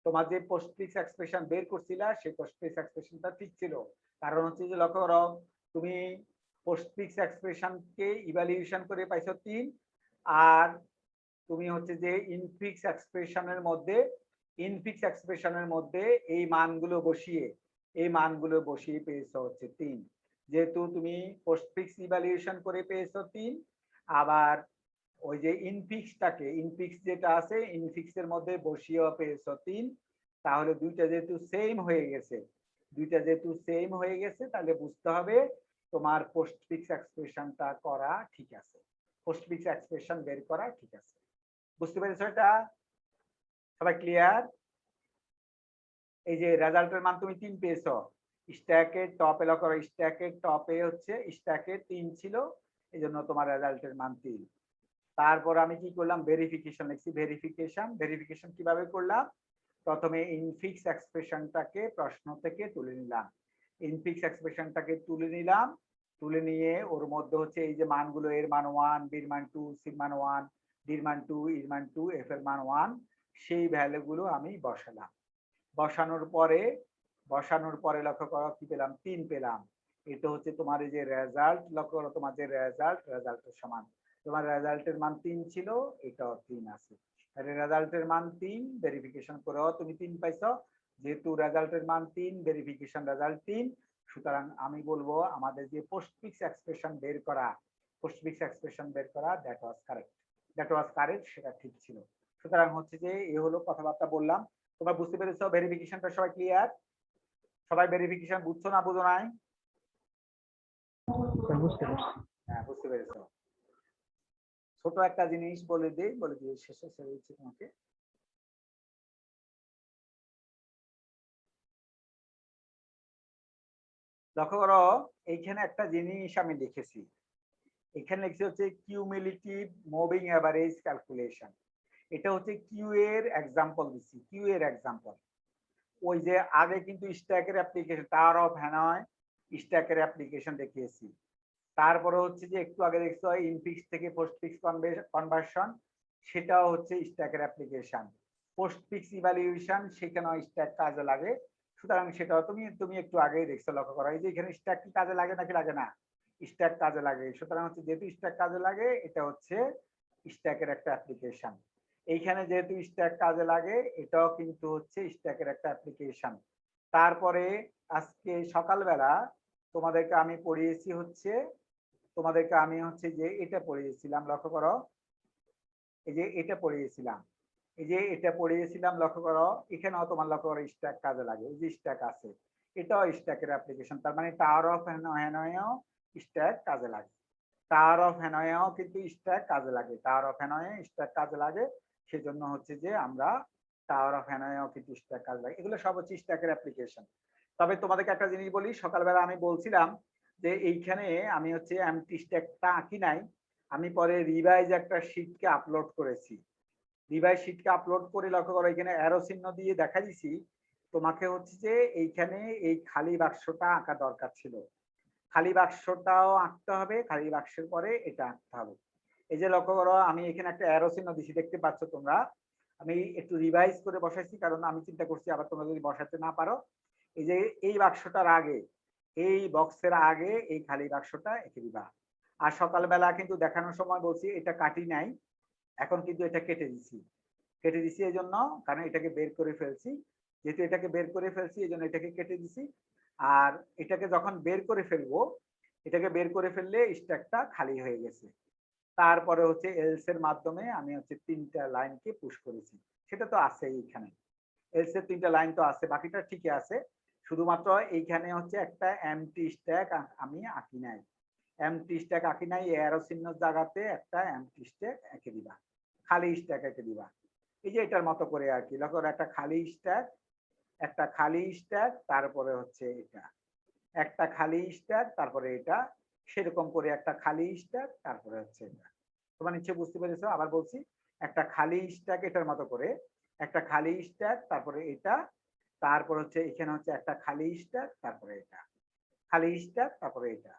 তোমার যে পোস্টফিক্স এক্সপ্রেশন বের করছিলা সেই পোস্টফিক্স এক্সপ্রেশনটা ঠিক ছিল। কারণ হচ্ছে যে লক্ষ্য করো, তুমি পোস্টফিক্স এক্সপ্রেশনকে ইভ্যালুয়েশন করে পাইছো 3, আর তুমি হচ্ছে যে ইনফিক্স এক্সপ্রেশনের মধ্যে এই মানগুলো বসিয়ে পেয়েছো হচ্ছে 3। যেহেতু তুমি পোস্টফিক্স ইভ্যালুয়েশন করে পেয়েছো 3, আবার ওই যে ইনফিক্স যেটা আছে ইনফিক্স এর মধ্যে বসিয়েও পেয়েছো 3, তাহলে দুইটা যেহেতু সেম হয়ে গেছে তাহলে বুঝতে হবে তোমার পোস্টফিক্স এক্সপ্রেশনটা করা ঠিক আছে, পোস্টফিক্স এক্সপ্রেশন বের করা ঠিক আছে। বুঝতে পেরেছো এটা? সবাই ক্লিয়ার? এই যে রেজাল্টের মান তুমি 3 পেয়েছো, স্ট্যাকের টপে লক্ষ্য করো, স্ট্যাকের টপে হচ্ছে স্ট্যাকে 3 ছিল, এই জন্য তোমার রেজাল্টের মান 3। তারপর আমি কি করলাম, ভেরিফিকেশন লিখছি। ভেরিফিকেশন কিভাবে করলাম, প্রথমে ইনফিক্স এক্সপ্রেশনটাকে প্রশ্ন থেকে তুলে নিলাম, তুলে নিয়ে ওর মধ্যে হচ্ছে এই যে মানগুলো, এর মান 1, বির মান 2, সির মান 1, ডির মান 2, এর মান 2, এফ এর মান 1, সেই ভ্যালুগুলো আমি বসালাম। বসানোর পরে লক্ষ্য করো কি পেলাম, 3 পেলাম। এটা হচ্ছে তোমার এই যে রেজাল্ট, লক্ষ্য করো তোমার যে রেজাল্টের সমান, তোমার রেজাল্টের মান 3 ছিল, এটাও 3 আছে। তাহলে রেজাল্টের মান 3, ভেরিফিকেশন করেও তুমি 3 পাইছো। যেহেতু রেজাল্টের মান 3, ভেরিফিকেশন রেজাল্ট 3, সুতরাং আমি বলবো আমাদের যে পোস্টফিক্স এক্সপ্রেশন বের করা দ্যাট ওয়াজ কারেক্ট, সেটা ঠিক ছিল। সুতরাং হচ্ছে যে এ হলো কথাবার্তা বললাম। তোমরা বুঝতে পেরেছো ভেরিফিকেশনটা? সবাই ক্লিয়ার? সবাই ভেরিফিকেশন বুঝছো না বুঝো নাই? বুঝতে পারছি। হ্যাঁ, বুঝতে পেরেছো। ছোট একটা জিনিস বলে দিয়ে শেষে ছেড়ে দিচ্ছি তোমাকে। লক্ষ্য করো, এইখানে একটা জিনিস আমি লিখেছি, এখানে লিখছি হচ্ছে কিউমুলেটিভ মুভিং এভারেজ ক্যালকুলেশন। এটা হচ্ছে কিউ এর এক্সাম্পল দিচ্ছি, ওই যে আগে কিন্তু স্ট্যাকের অ্যাপ্লিকেশন, টাওয়ার অফ হ্যানয় স্ট্যাকের অ্যাপ্লিকেশন দেখিয়েছি। তারপরে হচ্ছে যে একটু আগে দেখছো ইনফিক্স থেকে পোস্টফিক্স কনভার্সন, সেটাও হচ্ছে স্ট্যাকের অ্যাপ্লিকেশন। পোস্টফিক্স ইভ্যালুয়েশন, সেখানেও স্ট্যাক কাজে লাগে। সুতরাং সেটাও তুমি একটু আগেই দেখছো, লক্ষ্য করো এই যে এখানে স্ট্যাক কি কাজে লাগে নাকি লাগে না? স্ট্যাক কাজে লাগে। সুতরাং হচ্ছে যেহেতু স্ট্যাক কাজে লাগে, এটা হচ্ছে স্ট্যাকের একটা অ্যাপ্লিকেশন। এইখানে যেহেতু স্ট্যাক কাজে লাগে, এটাও কিন্তু হচ্ছে স্ট্যাকের একটা অ্যাপ্লিকেশন। তারপরে আজকে সকালবেলা তোমাদেরকে আমি হচ্ছে যে এটা পড়িয়েছিলাম, লক্ষ্য করো এই যে এটা পড়িয়েছিলাম, লক্ষ্য করো এখানেও তোমার লক্ষ্য করো স্ট্যাক কাজে লাগে, এই যে স্ট্যাক আছে, এটাও স্ট্যাকের অ্যাপ্লিকেশন। তার মানে টাওয়ার অফ হ্যানয়েও স্ট্যাক কাজে লাগে, কিন্তু স্ট্যাক কাজে লাগে। সেজন্য হচ্ছে যে আমরা টাওয়ার অফ হ্যানয়েও কিন্তু স্ট্যাক কাজে লাগে। এগুলো সব হচ্ছে স্ট্যাকের অ্যাপ্লিকেশন। তবে তোমাদেরকে একটা জিনিস বলি, সকালবেলা আমি বলছিলাম যে এইখানে আমি হচ্ছে এমটি স্ট্যাকটা আঁকি নাই, আমি পরে রিভাইজ একটা শীটকে আপলোড করেছি। আপলোড করে লক্ষ্য করো এখানে অ্যারো চিহ্ন দিয়ে দেখা দিছি তোমাকে হচ্ছে যে এইখানে এই খালি বাক্সটা আঁকা দরকার ছিল, খালি বাক্সটাও আঁকতে হবে, খালি বাক্সের পরে এটা আঁকতে হবে। এই যে লক্ষ্য করো আমি এখানে একটা অ্যারো চিহ্ন দিছি, দেখতে পাচ্ছ তোমরা। আমি একটু রিভাইজ করে বসাইছি, কারণ আমি চিন্তা করছি আবার তোমরা যদি বসাতে না পারো, এই যে এই বাক্সটার আগে, এই বক্সের আগে এই খালি বাক্সটা এঁকে দিবা। আর সকালবেলা কিন্তু দেখানোর সময় বলছি এটা কাটি নাই, এখন কিন্তু এটা কেটে দিছি এই জন্য, কারণ এটাকে বের করে ফেলছি। যেহেতু এটাকে বের করে ফেলছি এই জন্য এটাকে কেটে দিছি। আর এটাকে যখন বের করে ফেলবো, এটাকে বের করে ফেললে স্ট্যাকটা খালি হয়ে গেছে। তারপরে হচ্ছে এলস এর মাধ্যমে আমি হচ্ছে 3টা লাইনকে পুশ করেছি, সেটা তো আছে এইখানে। এলস এর 3টা লাইন তো আছে, বাকিটা ঠিকই আছে, শুধুমাত্র এইখানে হচ্ছে একটা এমটি স্ট্যাক আমি আঁকি নাই। এমটি স্ট্যাক আঁকি নাই, অ্যারো চিহ্ন জায়গাতে একটা এমটি স্ট্যাক এঁকে দিবা, খালি স্ট্যাক এঁকে দিবা। এই যে এটার মতো করে আর কি, লক্ষ্য করো, একটা খালি স্ট্যাক, একটা খালি স্ট্যাক, তারপরে হচ্ছে এটা একটা খালি স্ট্যাক, তারপরে এটা, সেরকম করে একটা খালি স্ট্যাক, তারপরে হচ্ছে এটা। তোমার নিশ্চয়ই বুঝতে পেরেছো। আবার বলছি, একটা খালি স্ট্যাক এটার মতো করে, একটা খালি স্ট্যাক, তারপরে এটা, তারপর হচ্ছে এখানে হচ্ছে একটা খালি স্ট্যাক, তারপরে এটা, খালি স্ট্যাক, তারপরে এটা,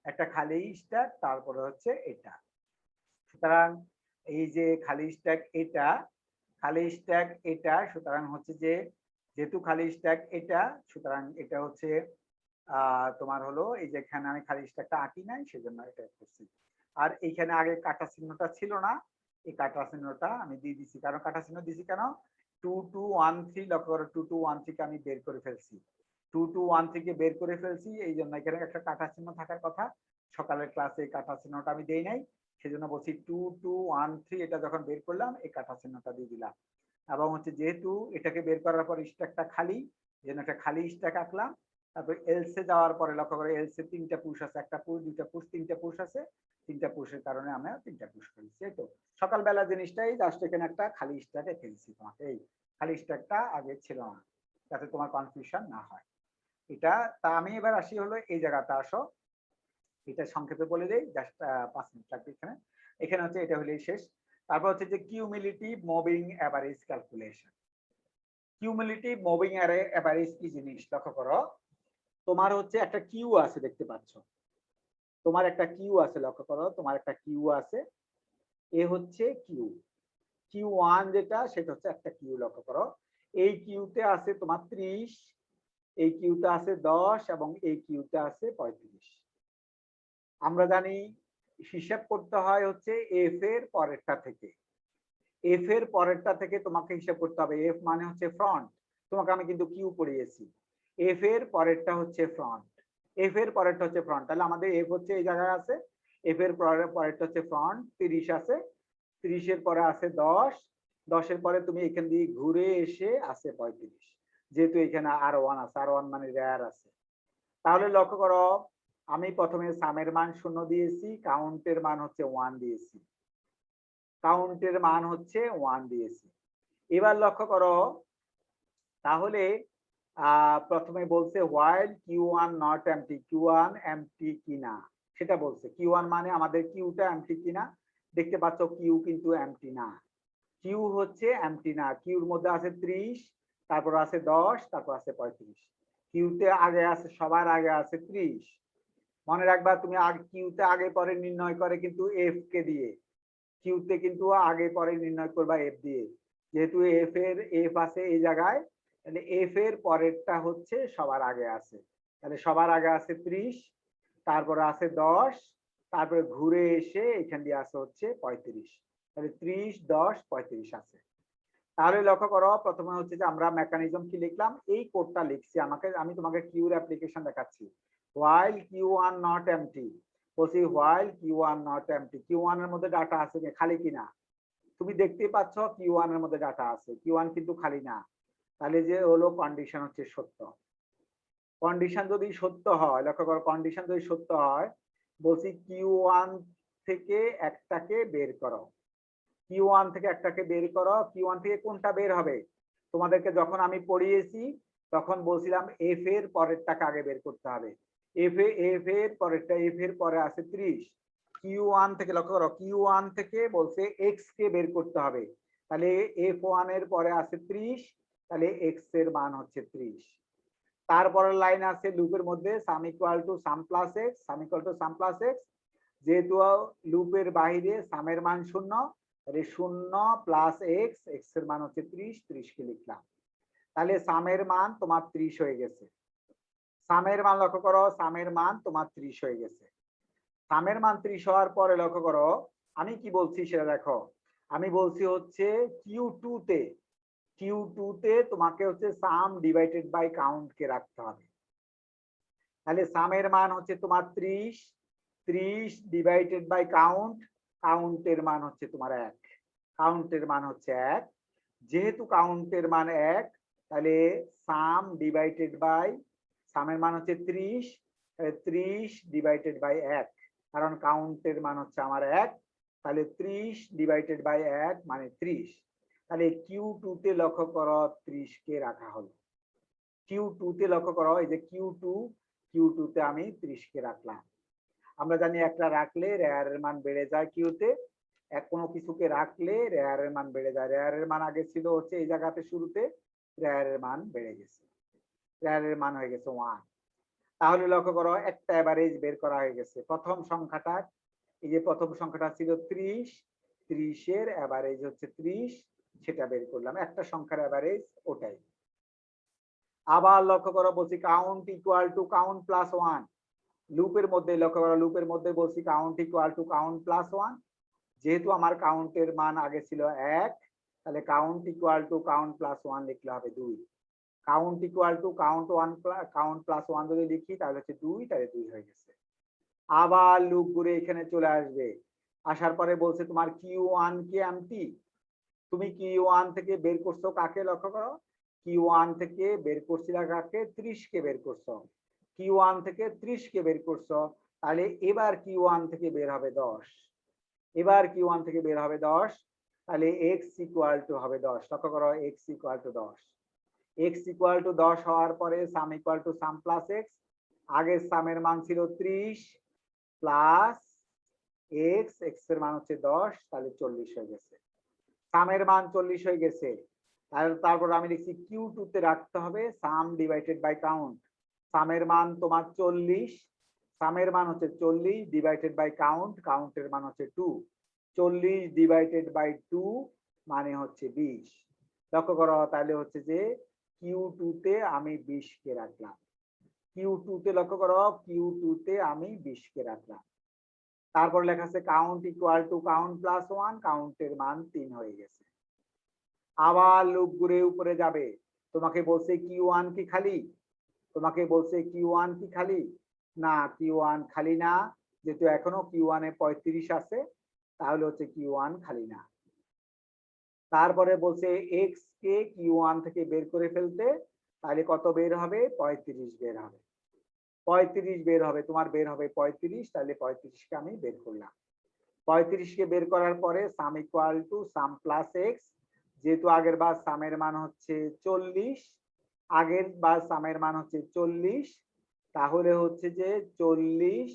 একটা খালি স্ট্যাক, তারপরে হচ্ছে এটা। সুতরাং এই যে খালি স্ট্যাক এটা, খালি স্ট্যাক এটা, সুতরাং হচ্ছে যে যেহেতু খালি স্ট্যাক এটা, সুতরাং এটা হচ্ছে তোমার হলো এই যে এখানে আমি খালি স্ট্যাকটা আঁকি নাই সেজন্য এটা করছি। আর এইখানে আগে কাটা চিহ্নটা ছিল না, এই কাটা চিহ্নটা আমি দিয়ে দিছি। কারণ কাটা চিহ্ন দিছি কেন, 2213, লক্ষ্য করো 2213 কে আমি বের করে ফেলছি, 2213 কে বের করে ফেলছি, এই জন্য এখানে একটা কাটা চিহ্ন থাকার কথা। সকালের ক্লাসে কাটা চিহ্নটা আমি দেই নাই, সেজন্য বলছি 2213, এটা যখন বের করলাম এই কাটা চিহ্নটা দিয়ে দিলাম। এবং হচ্ছে যেহেতু এটাকে বের করার পর স্ট্যাকটা খালি, যেন একটা খালি স্ট্যাক আঁকলাম। তারপর এলসে যাওয়ার পরে লক্ষ্য করে এলসে 3টা পুশ আছে, একটা পুশ, 2টা পুশ, 3টা পুশ আছে, 3টা পুশের কারণে আমরা 3টা পুশ করেছি। এই তো সকালবেলা জিনিসটাই, জাস্ট এখানে একটা খালি স্ট্যাক রেখে দিচ্ছি তোমাকে, এই খালি স্ট্যাকটা আগে ছিল না, যাতে তোমার কনফিউশন না হয়। এটা তা আমি এবার আসি হলো এই জায়গাটা আসো, এটা সংক্ষেপে বলে দেই, জাস্ট 5 মিনিট লাগবে এখানে। এখানে হচ্ছে এটা হলেই শেষ। তারপর হচ্ছে যে cumulative moving average calculation. Cumulative moving average কি জিনিস লক্ষ্য করো, তোমার হচ্ছে একটা কিউ আছে, দেখতে পাচ্ছ তোমার একটা কিউ আছে, লক্ষ্য করো তোমার একটা কিউ আছে, এ হচ্ছে কিউ, কিউ1 যেটা সেটা হচ্ছে একটা কিউ, লক্ষ্য করো এই কিউতে আছে তোমার 30, এই কিউতে আছে 10 এবং এই কিউতে আছে 35। আমরা জানি হিসাব করতে হয় হচ্ছে এফ এর পরেরটা থেকে, এফ এর পরেরটা থেকে তোমাকে হিসাব করতে হবে। এফ মানে হচ্ছে ফ্রন্ট, তোমাকে আমি কিন্তু কিউ পড়িয়েছি, এফ এর পরেরটা হচ্ছে ফ্রন্ট, এফ এর পরেরটা হচ্ছে ফ্রন্ট, তাহলে আমাদের এফ হচ্ছে এই জায়গায় আছে, এফ এর পরেরটা হচ্ছে ফ্রন্ট, 30 আছে, 30 এর পরে আছে 10, 10 এর পরে তুমি এখান দিয়ে ঘুরে এসে আছে 35, যেহেতু এখানে আর1 আছে, আর1 মানে রেয়ার আছে। তাহলে লক্ষ্য করো আমি প্রথমে সামের মান 0 দিয়েছি, কাউন্টের মান হচ্ছে 1 দিয়েছি, কাউন্টের মান হচ্ছে 1 দিয়েছি। এবার লক্ষ্য করো তাহলে প্রথমে বলছে হোয়াইল কিউ1 নট এমটি, কিউ1 এমটি কিনা সেটা বলছে, কিউ1 মানে আমাদের কিউটা এমটি কিনা, দেখতে পাচ্ছ কিউ কিন্তু এমটি না, কিউ হচ্ছে এমটি না, কিউর মধ্যে আছে 30, তারপর আছে 10, তারপর আছে 35, কিউতে আগে আছে, সবার আগে আছে 30। মনে রাখবা তুমি কিউতে আগে পরে নির্ণয় করে কিন্তু এফ কে দিয়ে, কিউতে কিন্তু আগে পরে নির্ণয় করবা এফ দিয়ে, যেহেতু এফ আছে এই জায়গায়, তাহলে এফ এর পরেরটা হচ্ছে সবার আগে আছে, তাহলে সবার আগে আছে 30, তারপরে আছে 10, তারপরে ঘুরে এসে এখান দিয়ে আছে হচ্ছে 35, তাহলে 30, 10, 35 আছে। তাহলে লক্ষ্য করো প্রথমে হচ্ছে যে আমরা মেকানিজম কি লিখলাম, এই কোডটা লিখছি, আমি তোমাকে কিউর অ্যাপ্লিকেশন দেখাচ্ছি। while q1 not empty, বলছি while q1 not empty, q1 এর মধ্যে ডাটা আছে কি খালি কিনা, তুমি দেখতে পাচ্ছ q1 এর মধ্যে ডাটা আছে, q1 কিন্তু খালি না, তাহলে যে হলো কন্ডিশন হচ্ছে সত্য। কন্ডিশন যদি সত্য হয়, লক্ষ্য করো কন্ডিশন যদি সত্য হয়, বলছি q1 থেকে একটাকে বের করো, কিউ1 থেকে একটাকে বের করো, কিউ1 থেকে কোনটা বের হবে, তোমাদেরকে যখন আমি পড়িয়েছি তখন বলছিলাম এফ এর পরেরটাকে আগে বের করতে হবে, এফ এর পরেরটা, এফ এর পরে আছে 30, কিউ1 থেকে লক্ষ্য করো কিউ1 থেকে বলছে এক্স কে বের করতে হবে, তাহলে এফ1 এর পরে আছে 30, তাহলে এক্স এর মান হচ্ছে 30। তারপরের লাইন আছে লুপের মধ্যে সাম equal to some plus x, some equal to some plus x, যেহেতু লুপের বাইরে সামের মান 0, তাহলে 0 প্লাস এক্স, এক্স এর মান হচ্ছে 30, 30 কে লিখলাম, তাহলে সামের মান তোমার 30 হয়ে গেছে। সামের মান লক্ষ্য করো, সামের মান তোমার 30 হয়ে গেছে। সামের মান 30 হওয়ার পরে লক্ষ্য করো আমি কি বলছি সেটা দেখো, আমি বলছি হচ্ছে কিউ2 তে, Q2 তে তোমাকে হচ্ছে সাম ডিভাইডেড বাই কাউন্ট কে রাখতে হবে। তাহলে সামের মান হচ্ছে তোমার 30, 30 ডিভাইডেড বাই কাউন্ট, কাউন্টের মান হচ্ছে তোমার 1, কাউন্টের মান হচ্ছে 1। যেহেতু কাউন্টের মান 1, তাহলে সাম ডিভাইডেড বাই, সামের মান হচ্ছে 30, 30 ডিভাইডেড বাই 1, কারণ কাউন্টের মান হচ্ছে আমার 1, তাহলে 30 ডিভাইডেড বাই 1 মানে 30। তাহলে Q2 তে লক্ষ্য করো 30 কে রাখা হলো। Q2 তে লক্ষ্য করো, এই যে Q2 তে আমি 30 কে রাখলাম। আমরা জানি একটা রাখলে রেয়ারের মান বেড়ে যায় কিউতে, কোনো কিছুকে রাখলে রেয়ারের মান বেড়ে যায়। রেয়ারের মান আগে ছিল হচ্ছে এই জায়গাতে শুরুতে, রেয়ারের মান বেড়ে গেছে, রেয়ারের মান হয়ে গেছে 1। তাহলে লক্ষ্য করো একটা এভারেজ বের করা হয়ে গেছে। প্রথম সংখ্যাটা, এই যে প্রথম সংখ্যাটা ছিল 30, 30 এর এভারেজ হচ্ছে 30, সেটা বের করলাম। একটা সংখ্যার এভারেজ ওটাই। আবার লক্ষ্য করো বলছি count equal to count plus 1। লুপের মধ্যে লক্ষ্য করো, লুপের মধ্যে বলছি count equal to count plus 1। যেহেতু আমার কাউন্টের মান আগে ছিল 1, তাহলে count equal to count plus 1 লিখলে হবে 2। Count equal to count 1 count plus 1 যদি লিখি তাহলে হচ্ছে 2, তাহলে 2 হয়ে গেছে। আবার লুপ ঘুরে এখানে চলে আসবে, আসার পরে বলছে তোমার Q1 কি এমটি। তুমি Q1 থেকে বের করছো কাকে, লক্ষ্য করো Q1 থেকে বের করছিলা কাকে, 30 কে বের করছো। Q1 থেকে 30 কে বের করছো, তাহলে এবার Q1 থেকে বের হবে 10। এবার Q1 থেকে বের হবে 10, তাহলে x ইকুয়াল টু হবে 10। লক্ষ্য করো x equal to 10। x equal to 10 হওয়ার পরে সাম equal to some plus x। আগের সামের মান ছিল 30 প্লাস x, x এর মান হচ্ছে 10, তাহলে 40 হয়ে গেছে। সামের মান 40 হয়ে গেছে, তারপর আমি লিখছি Q2 তে রাখতে হবে সাম ডিভাইডেড বাই কাউন্ট। সামের মান তোমার 40, সামের মান হচ্ছে 40 ডিভাইডেড বাই কাউন্ট, কাউন্টের মান হচ্ছে 2। 40 ডিভাইডেড বাই 2 মানে হচ্ছে 20। লক্ষ্য করো তাহলে হচ্ছে যে Q2 তে আমি 20 কে রাখলাম। Q2 তে লক্ষ্য করো, Q2 তে আমি 20 কে রাখলাম। তারপর লেখা আছে count equal to count plus 1, কাউন্টের মান 3 হয়ে গেছে। আবার লুপ ঘুরে উপরে যাবে, তোমাকে বলছে Q1 কি খালি, তোমাকে বলছে Q1 কি খালি, না Q1 খালি না, যেহেতু এখনো Q1 এ 35 আছে, তাহলে হচ্ছে Q1 খালি না। তারপরে বলছে x কে Q1 থেকে বের করে ফেলতে, তাহলে কত বের হবে, 35 বের হবে। 35 বের হবে, তোমার বের হবে 35, তাহলে 35 কে আমি বের করলাম। 35 কে বের করার পরে সাম equal to some plus x. যেহেতু আগের বার সামের মান হচ্ছে 40, আগের বার সামের মান হচ্ছে 40, তাহলে হচ্ছে যে 40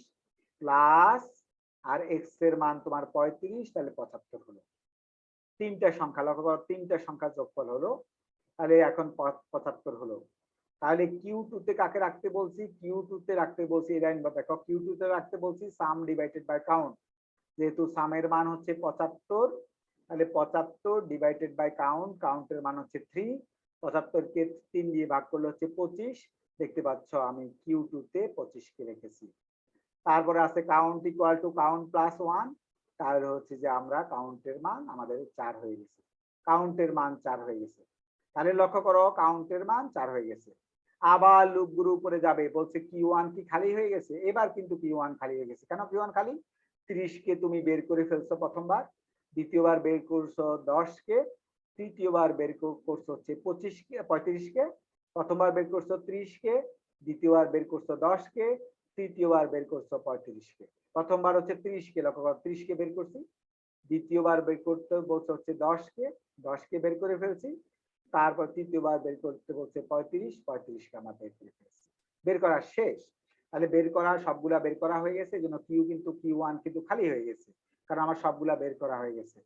প্লাস আর এক্স এর মান তোমার 35, তাহলে 75 হলো। তিনটা সংখ্যা লক্ষ্য করো, তিনটা সংখ্যা যোগফল হলো, তাহলে এখন 75 হলো। তাহলে Q2 তে কাকে রাখতে বলছি, Q2 তে রাখতে বলছি, এই লাইন দেখো Q2 তে রাখতে বলছি সাম ডিভাইডেড বাই কাউন্ট। যেহেতু সামের মান হচ্ছে 75, তাহলে 75 ডিভাইডেড বাই কাউন্ট, কাউন্টের মান হচ্ছে 3। 75 কে 3 দিয়ে ভাগ করলে হচ্ছে 25। দেখতে পাচ্ছ আমি Q2 তে 25 কে রেখেছি। তারপরে আছে count equal to count plus 1, তাহলে হচ্ছে যে আমরা কাউন্টের মান আমাদের 4 হয়ে গেছে, কাউন্টের মান 4 হয়ে গেছে। তাহলে লক্ষ্য করো কাউন্টের মান 4 হয়ে গেছে। আবার লুপ গুরু উপরে যাবে, বলছে Q1 কি খালি হয়ে গেছে। এবার কিন্তু Q1 খালি হয়ে গেছে। কেন Q1 খালি, 30 কে তুমি বের করে ফেলছো প্রথমবার, দ্বিতীয়বার বের করছো 10 কে, তৃতীয়বার বের করছো হচ্ছে 25 কে, 35 কে, প্রথমবার বের করছো 30 কে, দ্বিতীয়বার বের করছো 10 কে, তৃতীয়বার বের করছো 35 কে। প্রথমবার হচ্ছে 30 কে, লক্ষ্য করো 30 কে বের করছি, দ্বিতীয়বার বের করতে বলছে হচ্ছে 10 কে, 10 কে বের করে ফেলছি, তারপর তৃতীয়বার বের করতে বলছে 35, 35 কে আমরা বের করে ফেলছি। বের করা শেষ। তাহলে বের করা সবগুলা বের করা হয়ে গেছে, জন্য Q1 কিন্তু খালি হয়ে গেছে, কারণ আমার সবগুলা বের করা হয়ে গেছে।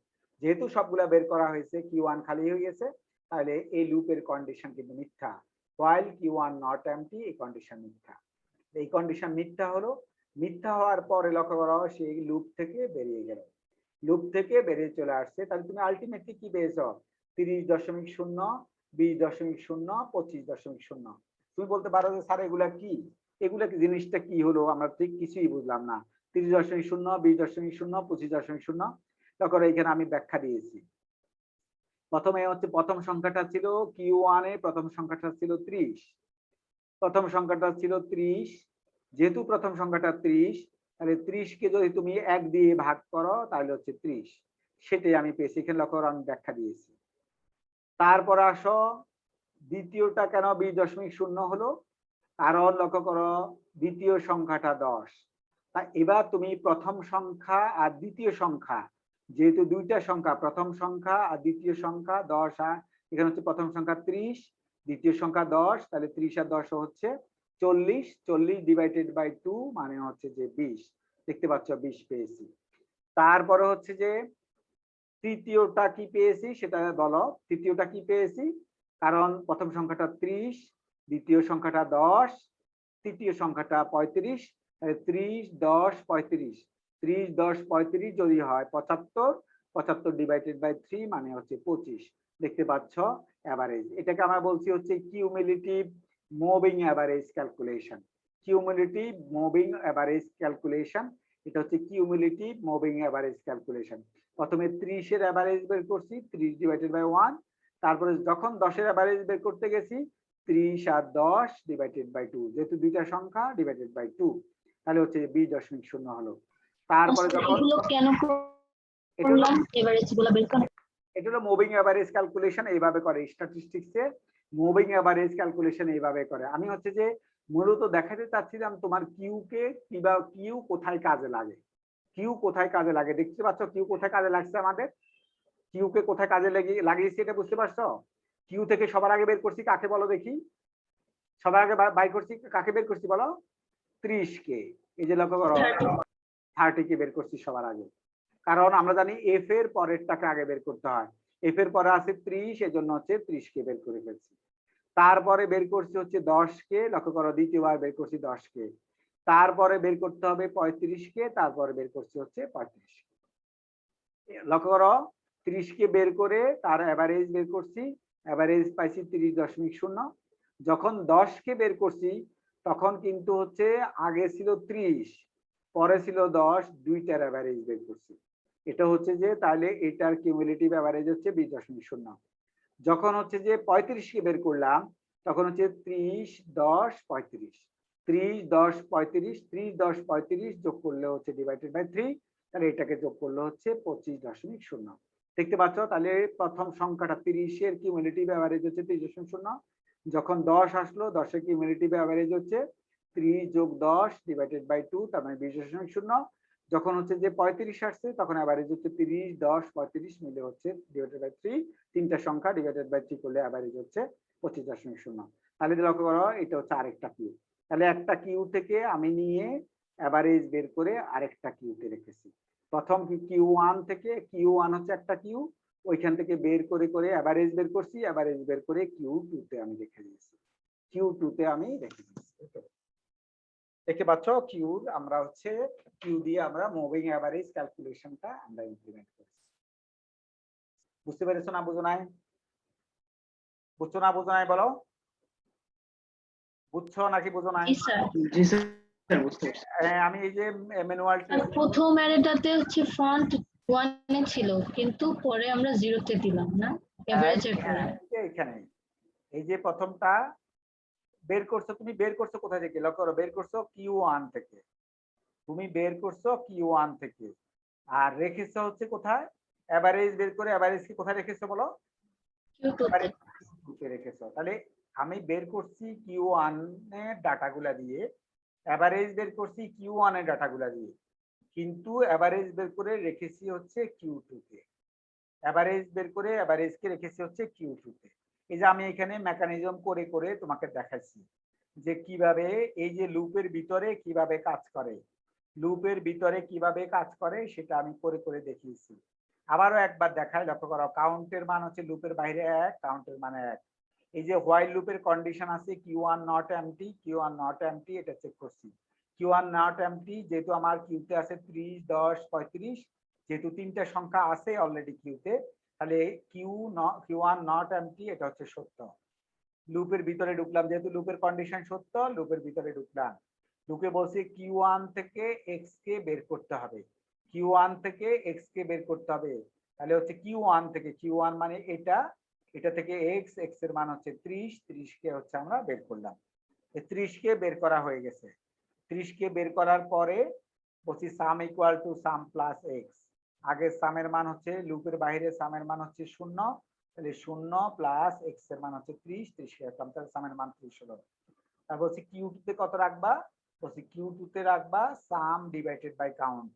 যেহেতু সবগুলা বের করা হয়েছে, Q1 খালি হয়ে গেছে, তাহলে এই লুপের কন্ডিশন কিন্তু মিথ্যা। while Q1 not empty, এই কন্ডিশন মিথ্যা। এই কন্ডিশন মিথ্যা হলো। মিথ্যা হওয়ার পরে লক্ষ্য করা হয় সেই লুপ থেকে বেরিয়ে গেল, লুপ থেকে বেরিয়ে চলে আসছে। তাহলে তুমি আলটিমেটলি কি পেয়েছো, 30.0, 20.0, 25.0। তুমি বলতে পারো যে স্যার এগুলা কি, এগুলা কি জিনিসটা কি হলো, আমরা ঠিক কিছুই বুঝলাম না। 30.0, 20.0, 25.0, তারপরে এখানে আমি ব্যাখ্যা দিয়েছি। প্রথমে হচ্ছে প্রথম সংখ্যাটা ছিল Q1 এর প্রথম সংখ্যাটা ছিল 30, প্রথম সংখ্যাটা ছিল 30, যেহেতু প্রথম সংখ্যাটা 30, তাহলে 30 কে যদি তুমি 1 দিয়ে ভাগ করো তাহলে হচ্ছে 30, সেটাই আমি পেয়েছি। এখানে লক্ষ্য করো আমি ব্যাখ্যা দিয়েছি। তারপর আসো দ্বিতীয়টা কেন 20.0 হলো, কারণ লক্ষ্য করো দ্বিতীয় সংখ্যাটা 10। তা এবার তুমি প্রথম সংখ্যা আর দ্বিতীয় সংখ্যা, যেহেতু দুইটা সংখ্যা, প্রথম সংখ্যা আর দ্বিতীয় সংখ্যা 10, আর এখানে হচ্ছে প্রথম সংখ্যা 30, দ্বিতীয় সংখ্যা 10, তাহলে 30 আর 10 হচ্ছে 40, 40 ডিভাইডেড বাই 2 মানে হচ্ছে যে 20। দেখতে পাচ্ছ 20 পেয়েছি। তারপরে হচ্ছে যে তৃতীয়টা কি পেয়েছি সেটা বলো, তৃতীয়টা কি পেয়েছি, কারণ প্রথম সংখ্যাটা 30, দ্বিতীয় সংখ্যাটা 10, তৃতীয় সংখ্যাটা 35, 30, 10, 35, 30, 10, 35 যদি হয় 75, 75 ডিভাইডেড বাই 3 মানে হচ্ছে 25। দেখতে পাচ্ছ অ্যাভারেজ, এটাকে আমরা বলছি হচ্ছে cumulative moving average calculation. Cumulative moving average calculation, এটা হচ্ছে কিউমুলেটিভ মুভিং অ্যাভারেজ ক্যালকুলেশন। প্রথমে 30 এর অ্যাভারেজ বের করছি, 30 ডিভাইডেড বাই 1, তারপরে যখন 10 এর অ্যাভারেজ বের করতে গেছি 30 আর 10 ডিভাইডেড বাই 2, যেহেতু দুইটা সংখ্যা ডিভাইডেড বাই 2, তাহলে হচ্ছে 20.0 হলো। তারপরে যখন এগুলো কেন এটা হলো করলাম এভারেজ গুলো বের করা? এটা হলো মুভিং অ্যাভারেজ ক্যালকুলেশন, এইভাবে করে স্ট্যাটিস্টিক্সে মুভিং অ্যাভারেজ ক্যালকুলেশন এইভাবে করে। আমি হচ্ছে যে মূলত দেখাতে চাচ্ছিলাম তোমার কিউ কে কিবা কিউ কোথায় কাজে লাগে, কিউ কোথায় কাজে লাগে। দেখতে পাচ্ছ কিউ কোথায় কাজে লাগছে আমাদের, কিউ কে কোথায় কাজে লাগিয়েছি এটা বুঝতে পারছো? কিউ থেকে সবার আগে বের করছি কাকে বলো দেখি, সবার আগে বাই করছি কাকে বের করছি বলো, 30 কে। এই যে লক্ষ্য করো 30 কে বের করছি সবার আগে, কারণ আমরা জানি এফ এর পরেরটাকে আগে বের করতে হয়। এফ এর পরে আছে 30, এজন্য হচ্ছে 30 কে বের করে ফেলছি। তারপরে বের করছি হচ্ছে 10 কে, লক্ষ্য করো দ্বিতীয়বার বের করছি 10 কে। তারপরে বের করতে হবে 35 কে, তারপরে বের করছি হচ্ছে 35 কে। লক্ষ্য করো 30 কে বের করে তার অ্যাভারেজ বের করছি, অ্যাভারেজ পাইছি 30.0। যখন 10 কে বের করছি তখন কিন্তু হচ্ছে আগে ছিল 30, পরে ছিল 10, দুইটার অ্যাভারেজ বের করছি। এটা হচ্ছে যে তাহলে এটার কিউমুলেটিভ অ্যাভারেজ হচ্ছে 20.0। যখন হচ্ছে যে 35 কে বের করলাম তখন হচ্ছে 30, 10, 35, 30, 10, 35, 30, 10, 35 যোগ করলে হচ্ছে ডিভাইডেড বাই 3, তাহলে এটাকে যোগ করলে হচ্ছে 25.0। দেখতে পাচ্ছ তাহলে প্রথম সংখ্যাটা 30 এর কিউমুলেটিভ অ্যাভারেজ হচ্ছে 30.0। যখন 10 আসলো 10 এর কিউমুলেটিভ অ্যাভারেজ হচ্ছে 30 যোগ 10 ডিভাইডেড বাই 2, তার মানে 20.0। যখন হচ্ছে যে 35 আসছে তখন অ্যাভারেজ হচ্ছে 30, 10, 35 মিলে হচ্ছে ডিভাইডেড বাই 3, তিনটা সংখ্যা ডিভাইডেড বাই 3 করলে অ্যাভারেজ হচ্ছে 25.0। তাহলে লক্ষ্য করো এটা হচ্ছে আরেকটা কিউ। তাহলে একটা কিউ থেকে আমি নিয়ে অ্যাভারেজ বের করে আরেকটা কিউতে রেখেছি। প্রথম Q1 থেকে, Q1 হচ্ছে একটা কিউ, ওইখান থেকে বের করে করে অ্যাভারেজ বের করছি, অ্যাভারেজ বের করে Q2 তে আমি রেখে দিয়েছি, Q2 তে আমি রেখে দিয়েছি। দেখতে পাচ্ছ কিউ, আমরা হচ্ছে কিউ দিয়ে আমরা মুভিং অ্যাভারেজ ক্যালকুলেশনটা আমরা ইমপ্লিমেন্ট করছি। বুঝতে পেরেছো না বুঝো নাই? বুঝছো না বুঝো নাই বলো, বুঝছো নাকি বুঝো নাই? জি স্যার। জি স্যার বুঝতে পারছি। আমি এই যে ম্যানুয়াল আর প্রথম অ্যারেটাতে হচ্ছে ফন্ট 1 এ ছিল কিন্তু পরে আমরা 0 তে দিলাম না এভারেজের পরে। এখানে এই যে প্রথমটা বের করছো, তুমি বের করছো কোথা থেকে, লক্ষ্য করো বের করছো Q1 থেকে, তুমি বের করছো Q1 থেকে, আর রেখেছো হচ্ছে কোথায়, এভারেজ বের করে এভারেজ কি কোথায় রেখেছো বলো, Q2 তে। রেখেছো। তাহলে আমি বের করছি Q1 এর ডাটাগুলা দিয়ে, এভারেজ বের করছি Q1 এর ডাটাগুলা দিয়ে, কিন্তু এভারেজ বের করে রেখেছি হচ্ছে Q2 তে, এভারেজ বের করে এভারেজ কে রেখেছি হচ্ছে Q2 তে। এই যে আমি এখানে মেকানিজম করে করে তোমাকে দেখাচ্ছি যে কিভাবে এই যে লুপের ভিতরে কিভাবে কাজ করে, লুপের ভিতরে কিভাবে কাজ করে সেটা আমি করে করে দেখিয়েছি। আবারও একবার দেখাই, লক্ষ্য করো কাউন্টের মান হচ্ছে লুপের বাইরে 1, কাউন্টের মানে 1। এই যে হোয়াইল লুপের কন্ডিশন আছে Q1 not empty, Q1 not empty, এটা চেক করছি। Q1 নট এমটি, যেহেতু আমার কিউতে আছে 30, 10, 35, যেহেতু তিনটা সংখ্যা আছে অলরেডি কিউতে, তাহলে Q1 নট এমটি এটা হচ্ছে সত্য। লুপের ভিতরে ঢুকলাম, যেহেতু লুপের কন্ডিশন সত্য, লুপের ভিতরে ঢুকলাম, ঢুকে বলছি Q1 থেকে x কে বের করতে হবে, Q1 থেকে x কে বের করতে হবে। তাহলে হচ্ছে Q1 থেকে Q1 মানে এটা থেকে x এর মান হচ্ছে 30, 30 কে হচ্ছে আমরা বের করলাম। এই 30 কে বের করা হয়ে গেছে। 30 কে বের করার পরে বলছি সাম equal to some plus x. আগের সামের মান হচ্ছে লুপের বাইরে সামের মান হচ্ছে 0, তাহলে 0 প্লাস এক্স এর মান হচ্ছে 30, 30 কে রাখলাম, তাহলে সামের মান 30 হলো। তারপর হচ্ছে Q2 তে কত রাখবা? বলছি Q2 তে রাখবা সাম ডিভাইডেড বাই কাউন্ট।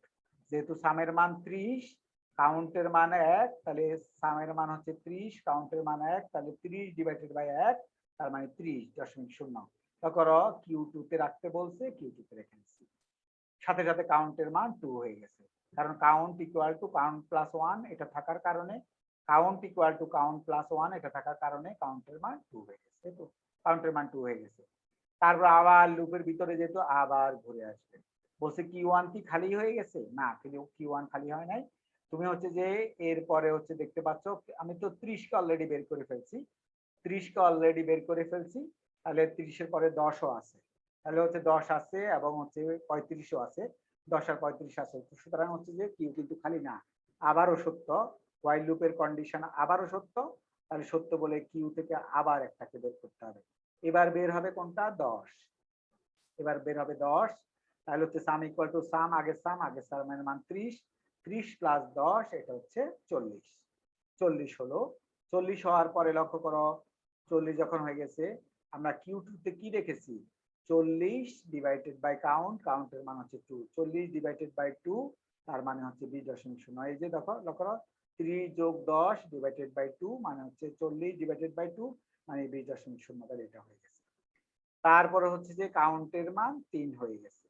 যেহেতু সামের মান 30, কাউন্টের মান 1, তাহলে সামের মান হচ্ছে 30, কাউন্টের মান 1, তাহলে 30 ডিভাইডেড বাই 1, তার মানে 30.0। তো করো Q2 তে রাখতে বলছে, Q2 তে রেখে দিচ্ছি। সাথে সাথে কাউন্টের মান 2 হয়ে গেছে, কারণ count equal to count plus 1 এটা থাকার কারণে, count equal to count plus 1 এটা থাকার কারণে কাউন্টের মান 2 হয়ে গেছে। তো কাউন্টের মান 2 হয়ে গেছে। তারপর আবার লুপের ভিতরে যেহেতু আবার ঘুরে আসবে, বলছে Q1 কি খালি হয়ে গেছে? না, Q1 খালি হয় নাই। তুমি হচ্ছে যে এরপরে হচ্ছে দেখতে পাচ্ছ আমি তো 30 কে অলরেডি বের করে ফেলছি, 30 কে অলরেডি বের করে ফেলছি, তাহলে 30 এর পরে 10 ও আছে, তাহলে হচ্ছে 10 আছে এবং হচ্ছে 35 ও আছে, 10 আর 35 আছে, সুতরাং হচ্ছে যে কিউ কিন্তু খালি না। আবারও সত্য, হোয়াইল লুপের কন্ডিশন আবারও সত্য, তাহলে সত্য বলে কিউ থেকে আবার একটাকে বের করতে হবে। এবার বের হবে কোনটা? 10। এবার বের হবে 10, তাহলে হচ্ছে সাম ইকুয়াল টু সাম, আগের সামের মান 30, 30 প্লাস 10 এটা হচ্ছে 40, 40 হলো। 40 হওয়ার পরে লক্ষ্য করো 40 যখন হয়ে গেছে, আমরা Q2 তে কি রেখেছি? 40 ডিভাইডেড বাই কাউন্ট, কাউন্টের মান হচ্ছে 2, 40 ডিভাইডেড বাই 2 তার মানে হচ্ছে 20.0। এই যে দেখো লক্ষ্য করো 3 যোগ 10 ডিভাইডেড বাই 2 মানে হচ্ছে 40 ডিভাইডেড বাই 2 মানে 20.0, তাহলে এটা হয়ে গেছে। তারপরে হচ্ছে যে কাউন্টের মান 3 হয়ে গেছে,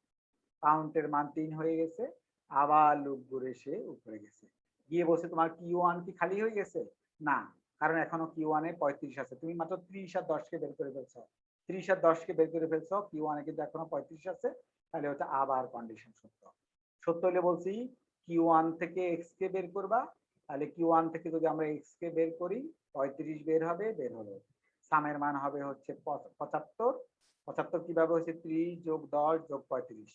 কাউন্টের মান 3 হয়ে গেছে, আবার লুপ ঘুরে এসে উপরে গেছে, গিয়ে বলছে তোমার Q1 কি খালি হয়ে গেছে? না, কারণ এখনো Q1 এ 35 আছে, তুমি মাত্র 30 আর 10 কে বের করে ফেলছো, 30 আর 10 কে বের করে ফেলছো, Q1 এ কিন্তু এখনো 35 আছে, তাহলে হচ্ছে আবার কন্ডিশন সত্য। সত্য হলে বলছি Q1 থেকে x কে বের করবা, তাহলে Q1 থেকে যদি আমরা x কে বের করি 35 বের হবে, বের হলো। সামের মান হবে হচ্ছে 75, 75 কিভাবে হচ্ছে 30 যোগ 10 যোগ 35,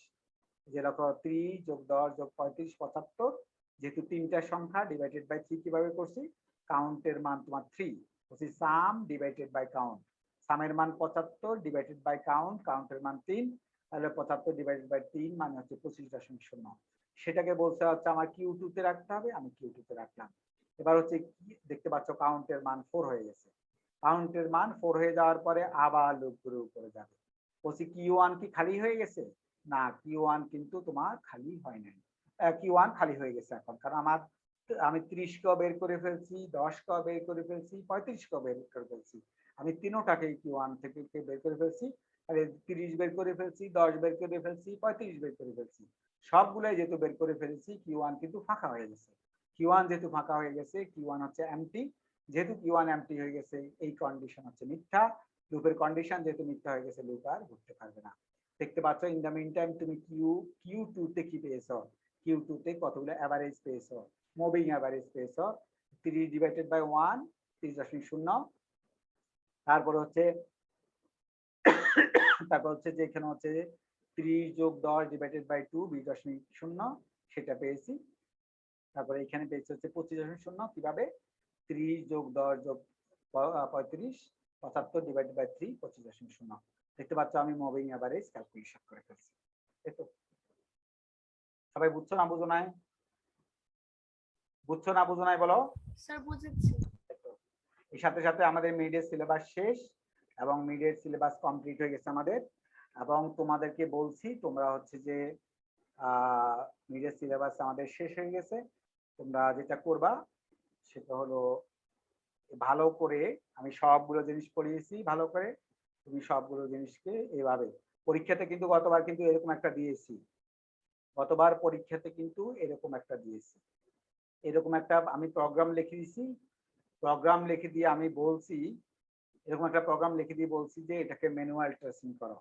যেরকম 30 যোগ 10 যোগ 35 75, যেহেতু তিনটা সংখ্যা ডিভাইডেড বাই 3 কিভাবে করছি? কাউন্টের মান তোমার 3, বলছি সাম ডিভাইডেড বাই কাউন্ট, সামের মান 75 ডিভাইডেড বাই কাউন্ট, কাউন্টের মান 3, তাহলে 75 ডিভাইডেড বাই 3 মানে হচ্ছে 25.0। সেটাকে বলছে হচ্ছে আমার Q2 তে রাখতে হবে, আমি Q2 তে রাখলাম। এবার হচ্ছে দেখতে পাচ্ছ কাউন্টের মান 4 হয়ে গেছে, কাউন্টের মান 4 হয়ে যাওয়ার পরে আবার লুপ ঘুরে উপরে যাবে, বলছি Q1 কি খালি হয়ে গেছে? না, Q1 কিন্তু তোমার খালি হয় নাই, Q1 খালি হয়ে গেছে এখন, কারণ আমি 30 কেও বের করে ফেলছি, 10 কেও বের করে ফেলছি, 35 কেও বের করে ফেলছি, আমি তিনোটাকে Q1 থেকে বের করে ফেলছি, তাহলে 30 বের করে ফেলছি, 10 বের করে ফেলছি, 35 বের করে ফেলছি, সবগুলাই যেহেতু বের করে ফেলেছি Q1 কিন্তু ফাঁকা হয়ে গেছে। Q1 যেহেতু ফাঁকা হয়ে গেছে, Q1 হচ্ছে এমটি, যেহেতু Q1 এমটি হয়ে গেছে এই কন্ডিশন হচ্ছে মিথ্যা, লুপের কন্ডিশন যেহেতু মিথ্যা হয়ে গেছে লুপ আর ঘুরতে পারবে না। দেখতে পাচ্ছ ইন দ্য মিন টাইম তুমি Q2 তে কি পেয়েছো? Q2 তে কতগুলো এভারেজ পেয়েছো, মুভিং এভারেজ পেয়েছো, 3 ডিভাইডেড বাই 1 30.0, তারপর হচ্ছে যে এখানে হচ্ছে 30 যোগ 10 ডিভাইডেড বাই 2 20.0 সেটা পেয়েছি, তারপরে এখানে পেয়েছি হচ্ছে 25.0, কিভাবে? 30 যোগ 10 যোগ 35 75 ডিভাইডেড বাই 3 25.0। দেখতে পাচ্ছ আমি মুভিং এভারেজ ক্যালকুলেশন করে ফেলছি। এই তো সবাই বুঝছো না বুঝো নাই? বুঝছো না বুঝো নাই বলো? স্যার বুঝেছি। এর সাথে সাথে আমাদের মিডের সিলেবাস শেষ এবং মিডের সিলেবাস কমপ্লিট হয়ে গেছে আমাদের, এবং তোমাদেরকে বলছি তোমরা হচ্ছে যে মিডের সিলেবাস আমাদের শেষ হয়ে গেছে, তোমরা যেটা করবা সেটা হলো ভালো করে, আমি সবগুলো জিনিস পড়িয়েছি ভালো করে, তুমি সবগুলো জিনিসকে এভাবে পরীক্ষাতে কিন্তু গতবার কিন্তু এরকম একটা দিয়েছি, গতবার পরীক্ষাতে কিন্তু এরকম একটা দিয়েছি, এরকম একটা আমি প্রোগ্রাম লিখে দিয়েছি, প্রোগ্রাম লিখে দিয়ে আমি বলছি, এরকম একটা প্রোগ্রাম লিখে দিয়ে বলছি যে এটাকে ম্যানুয়াল ট্রেসিং করো,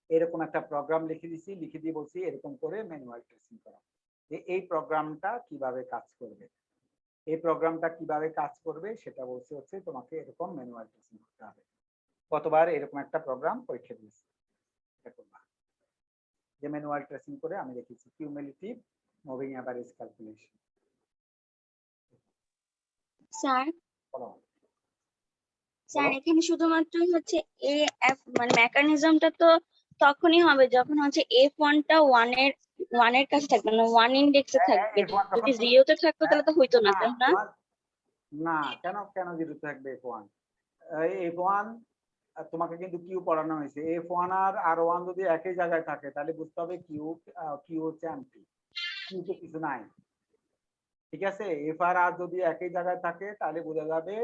এরকম একটা প্রোগ্রাম লিখে দিয়েছি, লিখে দিয়ে বলছি এরকম করে ম্যানুয়াল ট্রেসিং করো, যে এই প্রোগ্রামটা কিভাবে কাজ করবে, এই প্রোগ্রামটা কিভাবে কাজ করবে সেটা বলছে হচ্ছে তোমাকে এরকম ম্যানুয়াল ট্রেসিং করতে হবে। গতবার এরকম একটা প্রোগ্রাম পরীক্ষা দিয়েছি, এটা করবা, যে ম্যানুয়াল ট্রেসিং করে আমি রেখেছি cumulative moving average calculation. Sir বলো। স্যার এখানে শুধুমাত্র হচ্ছে এ এফ মানে মেকানিজমটা তো তখনই হবে যখন হচ্ছে F1টা 1 এর কাছে থাকবে, মানে 1 ইন্ডেক্সে থাকবে। F1 তখন যদি তো- 0-তে থাকতো তাহলে তো হইতো না, না, তাই না? না কেন কেন জিরো থাকবে F1? F1 তোমাকে কিন্তু কিউ পড়ানো হয়েছে। F1 আর R1 যদি একই জায়গায় থাকে তাহলে বুঝতে হবে কিউ হচ্ছে এমটি, কিউ তো কিছু নাই। ঠিক আছে, এফ আর আর যদি একই জায়গায় থাকে তাহলে বোঝা যাবে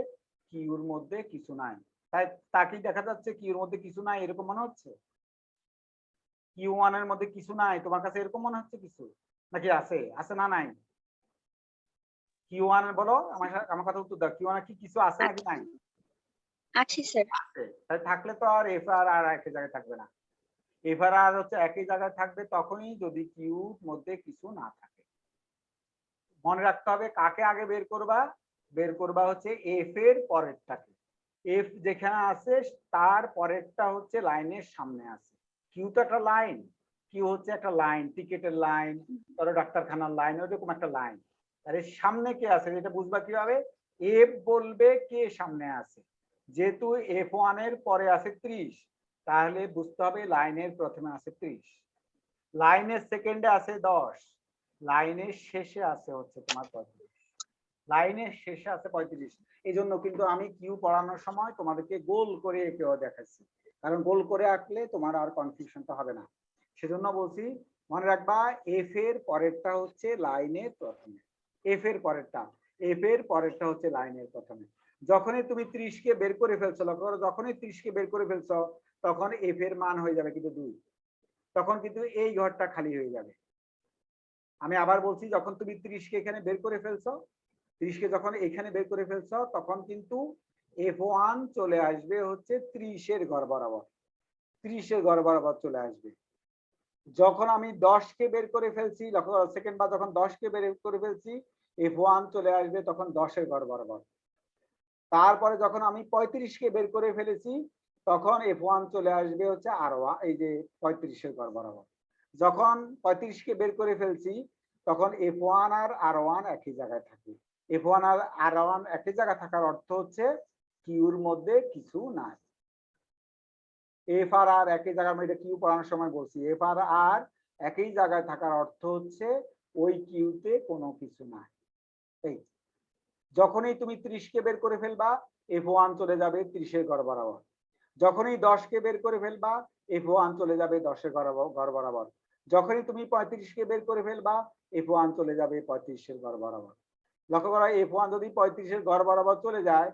কিউর মধ্যে কিছু নাই। তাই তাকেই দেখা যাচ্ছে কিউর মধ্যে কিছু নাই এরকম মনে হচ্ছে? কিউ ওয়ান এর মধ্যে কিছু নাই তোমার কাছে এরকম মনে হচ্ছে কিছু, নাকি আছে? আছে না নাই? কিউ ওয়ান বলো, আমার কথা উত্তর দাও, কিউ ওয়ান কি কিছু আছে নাকি নাই? আছে স্যার। আছে। তাই থাকলে তো আর এফ আর আর একই জায়গায় থাকবে না। এফ আর আর হচ্ছে একই জায়গায় থাকবে তখনই যদি কিউর মধ্যে কিছু না থাকে। মনে রাখতে হবে কাকে আগে বের করবা, বের করবা হচ্ছে এফ এর পরেরটাকে। এফ যেখানে আছে তার পরেরটা হচ্ছে লাইনের সামনে আছে। কিউ তো একটা লাইন, কিউ হচ্ছে একটা লাইন, টিকেটের লাইন, ধরো ডাক্তারখানার লাইন, ওইরকম একটা লাইন। তাহলে সামনে কে আছে এটা বুঝবা কিভাবে? এফ বলবে কে সামনে আছে। যেহেতু F1 এর পরে আছে 30, তাহলে বুঝতে হবে লাইনের প্রথমে আছে 30, লাইনের সেকেন্ডে আছে 10, লাইনের শেষে আছে হচ্ছে তোমার 35, লাইনের শেষে আছে 35। এই জন্য কিন্তু আমি কিউ পড়ানোর সময় তোমাদেরকে গোল করে এঁকেও দেখাচ্ছি, কারণ গোল করে আঁকলে তোমার আর কনফিউশনটা হবে না। সেজন্য বলছি মনে রাখবা এফ এর পরেরটা হচ্ছে লাইনের প্রথমে, এফ এর পরেরটা, এফ এর পরেরটা হচ্ছে লাইনের প্রথমে। যখনই তুমি 30 কে বের করে ফেলছো, লক্ষ্য করো যখনই 30 কে বের করে ফেলছো তখন এফ এর মান হয়ে যাবে কিন্তু 2, তখন কিন্তু এই ঘরটা খালি হয়ে যাবে। আমি আবার বলছি, যখন তুমি 30 কে এখানে বের করে ফেলছো, 30 কে যখন এখানে বের করে ফেলছো তখন কিন্তু F1 চলে আসবে হচ্ছে 30 এর ঘর বরাবর, 30 এর ঘর বরাবর চলে আসবে। যখন আমি 10 কে বের করে ফেলছি, সেকেন্ড বা যখন 10 কে বের করে ফেলছি, F1 চলে আসবে তখন 10 এর ঘর বরাবর। তারপরে যখন আমি 35 কে বের করে ফেলেছি তখন F1 চলে আসবে হচ্ছে R1, এই যে 35 এর ঘর বরাবর। যখন 35 কে বের করে ফেলছি তখন F1 আর R1 একই জায়গায় থাকে। F1 আর R1 একই জায়গায় থাকার অর্থ হচ্ছে কিউর মধ্যে কিছু নাই। এফ আর আর একই জায়গায়, আমি এটা কিউ পড়ানোর সময় বলছি, এফ আর আর একই জায়গায় থাকার অর্থ হচ্ছে ওই কিউতে কোনো কিছু নাই। এই যখনই তুমি 30 কে বের করে ফেলবা F1 চলে যাবে 30 এর ঘর বরাবর। যখনই 10 কে বের করে ফেলবা F1 চলে যাবে 10 এর ঘর বরাবর। যখনই তুমি 35 কে বের করে ফেলবা F1 চলে যাবে 35 এর ঘর বরাবর। লক্ষ্য করো F1 যদি 35 এর ঘর বরাবর চলে যায়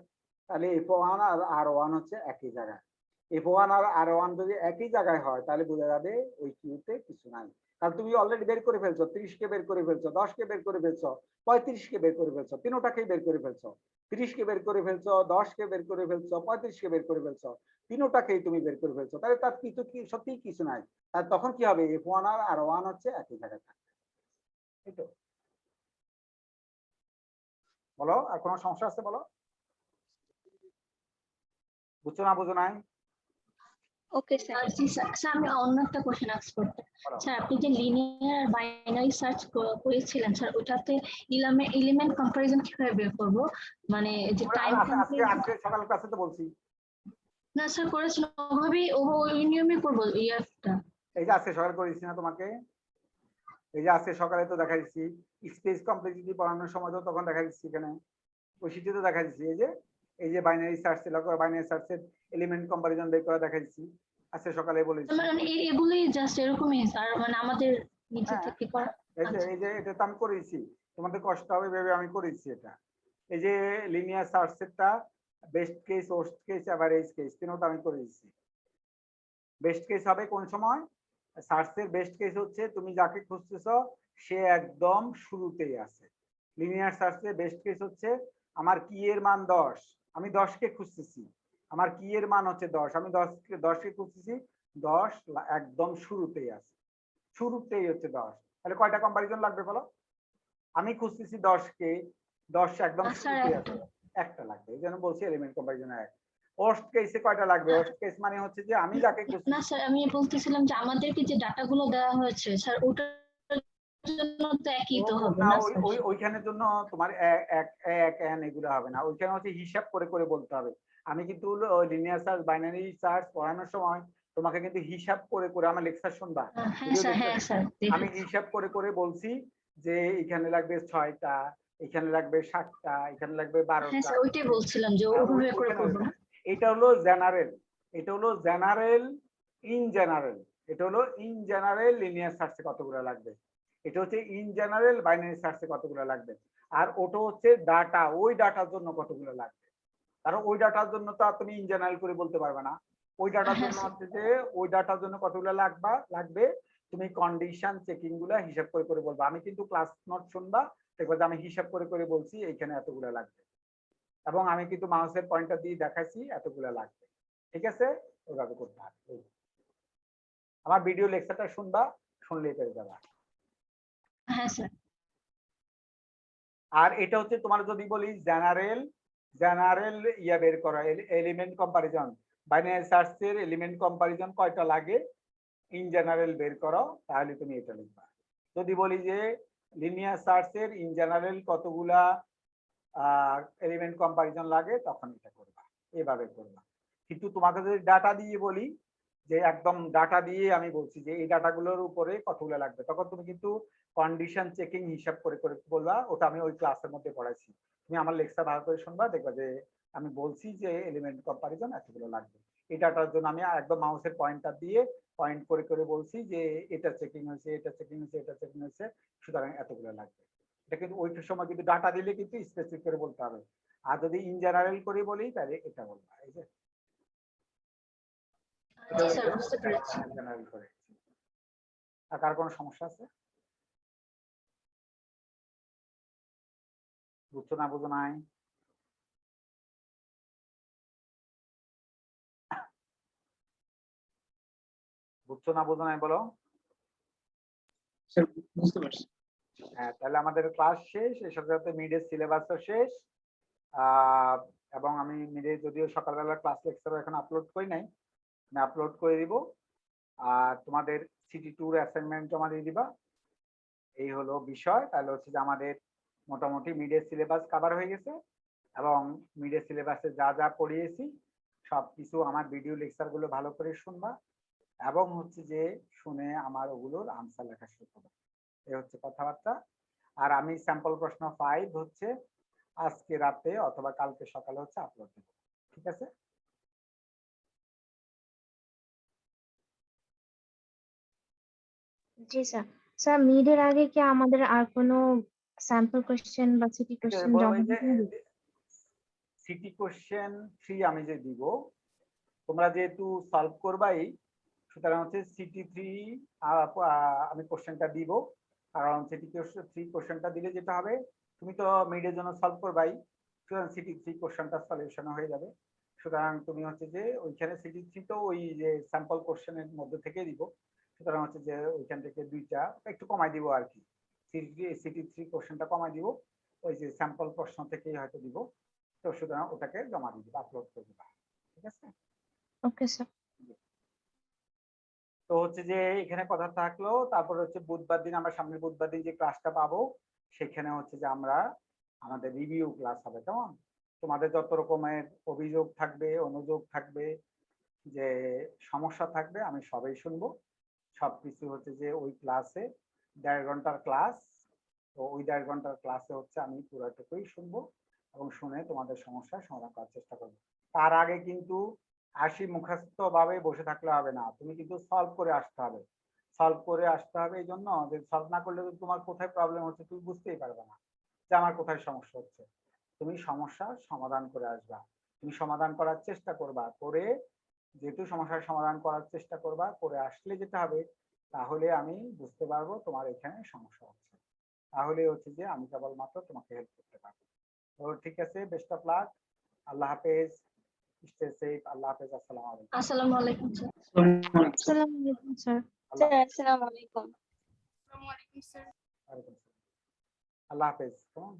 তাহলে F1 আর R1 হচ্ছে একই জায়গায়। F1 আর R1 যদি একই জায়গায় হয় তাহলে বোঝা যাবে ওই কিউতে কিছু নাই। কারণ তুমি অলরেডি বের করে ফেলছো, 30 কে বের করে ফেলছো, 10 কে বের করে ফেলছো, 35 কে বের করে ফেলছো, তিনোটাকেই বের করে ফেলছো। 30 কে বের করে ফেলছো, 10 কে বের করে ফেলছো, 35 কে বের করে ফেলছো, তিনোটাকেই তুমি বের করে ফেলছো, তাহলে তার কিছু কি সত্যি কিছু নাই। আর তখন কি হবে? F1 আর R1 হচ্ছে একই জায়গায় থাকবে। এই তো, বলো আর কোনো সমস্যা আছে বলো, বুঝছো না বুঝো নাই? Okay sir. জি স্যার, স্যার আমি অন্য একটা কোশ্চেন আস্ক করতে। বলো। স্যার আপনি যে লিনিয়ার বাইনারি সার্চ করেছিলেন স্যার, ওটাতে এলিমেন্ট কম্পারিজন কিভাবে বের করব? মানে যে টাইম আজকে আজকে সকাল ক্লাসে তো বলছি। না স্যার করেছিল ওভাবেই ওই নিয়মে করবো ইয়ারটা। এই যে আজকে সকালে করেছি না তোমাকে, এই যে আজকে সকালে তো দেখা দিচ্ছি, স্পেস কমপ্লেক্সিটি পড়ানোর সময় তো তখন দেখা দিচ্ছি, এখানে ওই শীটে তো দেখা দিচ্ছি, এই যে বাইনারি সার্চ, বাইনারি সার্চের এলিমেন্ট কম্পারিজন বের করা দেখা দিচ্ছি, আজকে সকালে বলেছি। মানে এগুলোই জাস্ট এরকমই স্যার, মানে আমাদের নিচে হ্যাঁ, থেকে করা। এই যে এটা তো আমি করেছি, তোমাদের কষ্ট হবে ভেবে আমি করেছি এটা। এই যে লিনিয়ার সার্চেরটা best case, worst case, average case তিনটা আমি করে দিচ্ছি। বেস্ট কেস হবে কোন সময়? সার্চের বেস্ট কেস হচ্ছে তুমি যাকে খুঁজতেছো সে একদম শুরুতেই আছে। লিনিয়ার সার্চের বেস্ট কেস হচ্ছে আমার কি এর মান 10, আমি 10 কে খুঁজতেছি, আমার কি এর মান হচ্ছে 10, আমি 10 কে খুঁজতেছি, 10 একদম শুরুতেই আছে, শুরুতেই হচ্ছে 10। তাহলে কয়টা কম্পারিজন লাগবে বলো? আমি খুঁজতেছি 10 কে, 10 একদম শুরুতেই আছে, একটা লাগবে। এই জন্য বলছি এলিমেন্ট কম্পারিজন 1। ওয়ার্স্ট কেসে কয়টা লাগবে? ওয়ার্স্ট কেস মানে হচ্ছে যে আমি যাকে খুঁজছি। না স্যার, আমি বলতেছিলাম যে আমাদেরকে যে ডাটাগুলো দেওয়া হয়েছে স্যার, ওটা জন্য তো একই তো হবে না না ওই স্যার? ওই ওইখানের জন্য তোমার এক এক এন এগুলো হবে না, ওইখানে হচ্ছে হিসাব করে করে বলতে হবে। আমি কিন্তু লিনিয়ার সার্চ বাইনারি সার্চ পড়ানোর সময় তোমাকে কিন্তু হিসাব করে করে আমার লেকচার শুনবা, হ্যাঁ স্যার, হ্যাঁ স্যার, আমি দেখেছি। হিসাব করে করে বলছি যে এখানে লাগবে 6টা, এখানে লাগবে 7টা, এখানে লাগবে হ্যাঁ 12টা। স্যার, ওইটাই বলছিলাম যে ওইভাবে করে ওইখানে করবো না। এটা হলো জেনারেল, এটা হলো জেনারেল ইন জেনারেল, এটা হলো ইন জেনারেল লিনিয়ার সার্চে কতগুলো লাগবে, এটা হচ্ছে ইন জেনারেল বাইনারি সার্চে কতগুলো লাগবে, আর ওটা হচ্ছে ডাটা, ওই ডাটার জন্য কতগুলো লাগবে। কারণ ওই ডাটার জন্য তো আর তুমি ইন জেনারেল করে বলতে পারবে না, ওই ডাটার হ্যাঁ জন্য স্যার। হচ্ছে যে ওই ডাটার জন্য কতগুলো লাগবে তুমি কন্ডিশন চেকিং গুলা হিসাব করে করে বলবা। আমি কিন্তু ক্লাস নোট শুনবা, দেখবা যে আমি হিসাব করে করে বলছি এইখানে এতগুলো লাগবে, এবং আমি কিন্তু মাউসের পয়েন্টার দিয়ে দেখাইছি এতগুলো লাগবে। ঠিক আছে, ওইভাবে করতে হবে। আমার ভিডিও লেকচারটা শুনবা, শুনলেই পেরে যাবা। হ্যাঁ স্যার। আর এটা হচ্ছে তোমার যদি বলি জেনারেল, জেনারেল ইয়া বের করা, এলিমেন্ট কম্পারিজন, বাইনারি সার্চের এলিমেন্ট কম্পারিজন কয়টা লাগে ইন জেনারেল বের করো, তাহলে তুমি এটা লিখবা। যদি বলি যে লিনিয়ার সার্চের ইন জেনারেল কতগুলা এলিমেন্ট কম্পারিজন লাগে, তখন এটা করবা, এভাবে করবা। কিন্তু তোমাকে যদি ডাটা দিয়ে বলি যে একদম ডাটা দিয়ে আমি বলছি যে এই ডাটাগুলোর উপরে কতগুলো লাগবে, তখন তুমি কিন্তু কন্ডিশন চেকিং হিসাব করে করে বলবা, ওটা আমি ওই ক্লাসের মধ্যে পড়াইছি। তুমি আমার লেকচার ভালো করে শুনবা, দেখবা যে আমি বলছি যে এলিমেন্ট কম্পারিজন এতগুলো লাগবে। এই ডাটার জন্য আমি একদম মাউসের পয়েন্টার দিয়ে পয়েন্ট করে করে বলছি যে এটা চেকিং হয়েছে, এটা চেকিং হয়েছে, এটা চেকিং হয়েছে, সুতরাং এতগুলো লাগবে। এটা কিন্তু ওই সময় কিন্তু ডাটা দিলে কিন্তু স্পেসিফিক করে বলতে হবে। আর যদি ইন জেনারেল করে বলি তাহলে এটা বলবা, এই যে জি স্যার, বুঝতে পেরেছি। জেনারেল করে। আর কার কোনো সমস্যা আছে? বুঝছো না বুঝো নাই? বুঝছো না বুঝো নাই বলো। স্যার বুঝতে পারছি। হ্যাঁ, তাহলে আমাদের ক্লাস শেষ, এর সাথে সাথে মিডের সিলেবাসও শেষ। এবং আমি মিডে যদিও সকালবেলা ক্লাস লেকচার এখন আপলোড করি নাই, আমি আপলোড করে দিব। আর তোমাদের সিটি ট্যুর অ্যাসাইনমেন্ট জমা দিয়ে দিবা, এই হলো বিষয়। তাহলে হচ্ছে যে আমাদের মোটামুটি মিডের সিলেবাস কভার হয়ে গেছে, এবং মিডের সিলেবাসে যা যা পড়িয়েছি সবকিছু আমার ভিডিও লেকচার গুলো ভালো করে শুনবা, এবং হচ্ছে যে শুনে আমার ওগুলোর আনসার লেখা শুরু করবে। এই হচ্ছে কথাবার্তা। আর আমি স্যাম্পল প্রশ্ন 5 হচ্ছে আজকে রাতে অথবা কালকে সকালে হচ্ছে আপলোড দেব। ঠিক আছে? জি স্যার। স্যার মিডের আগে কি আমাদের আর কোনো স্যাম্পল কোশ্চেন বা সিটি কোশ্চেন জমা দিতে হবে? সিটি কোশ্চেন 3 আমি যে দিব, তোমরা যেহেতু সলভ করবাই, সুতরাং হচ্ছে সিটি 3 আমি কোশ্চেনটা দিব। কারণ সিটি 3 কোশ্চেনটা দিলে যেটা হবে, তুমি তো মিডের জন্য সলভ করবাই, সুতরাং সিটি 3 কোশ্চেনটা সলিউশন হয়ে যাবে। সুতরাং তুমি হচ্ছে যে ওইখানে সিটি 3 তো ওই যে স্যাম্পল কোশ্চেনের মধ্যে থেকে দিব, সুতরাং হচ্ছে যে ওইখান থেকে দুইটা একটু কমাই দিব আর কি, সিটি 3 কোশ্চেনটা কমাই দিব, ওই যে স্যাম্পল প্রশ্ন থেকেই হয়তো দিব। তো সুতরাং ওটাকে জমা দিয়ে দিবা, আপলোড করে দিবা। ঠিক আছে? Okay sir. তো হচ্ছে যে এখানে কথা থাকলো, তারপর হচ্ছে বুধবার দিন, আমরা সামনের বুধবার দিন যে ক্লাসটা পাবো, সেখানে হচ্ছে যে আমরা আমাদের রিভিউ ক্লাস হবে। কেমন? তোমাদের যত রকমের অভিযোগ থাকবে, অনুযোগ থাকবে, যে সমস্যা থাকবে, আমি সবাই শুনবো। সবকিছু হচ্ছে যে ওই ক্লাসে 1.5 ঘন্টার ক্লাস, তো ওই 1.5 ঘন্টার ক্লাসে হচ্ছে আমি পুরোটুকুই শুনবো, এবং শুনে তোমাদের সমস্যার সমাধান করার চেষ্টা করবো। তার আগে কিন্তু মুখস্থ ভাবে বসে থাকলে হবে না, তুমি কিন্তু সলভ করে আসতে হবে। সলভ করে আসতে হবে এই জন্য যে সলভ না করলে তোমার কোথায় প্রবলেম হচ্ছে তুমি বুঝতেই পারবে না যে আমার কোথায় সমস্যা হচ্ছে। তুমি সমস্যার সমাধান করে আসবা, তুমি সমাধান করার চেষ্টা করবা, করে যেহেতু সমস্যার সমাধান করার চেষ্টা করবা, করে আসলে যেটা হবে, তাহলে আমি বুঝতে পারবো তোমার এখানে সমস্যা হচ্ছে, তাহলে হচ্ছে যে আমি কেবলমাত্র তোমাকে হেল্প করতে পারবো। তো ঠিক আছে, বেস্ট অফ লাক, আল্লাহ হাফেজ, স্টে সেফ, আল্লাহ হাফেজ, আসসালামু আলাইকুম। আসসালামু আলাইকুম স্যার। আসসালামু আলাইকুম স্যার। আল্লাহ হাফেজ। আসসালামু আলাইকুম। ওয়ালাইকুম আসসালাম। আল্লাহ হাফেজ। কেমন?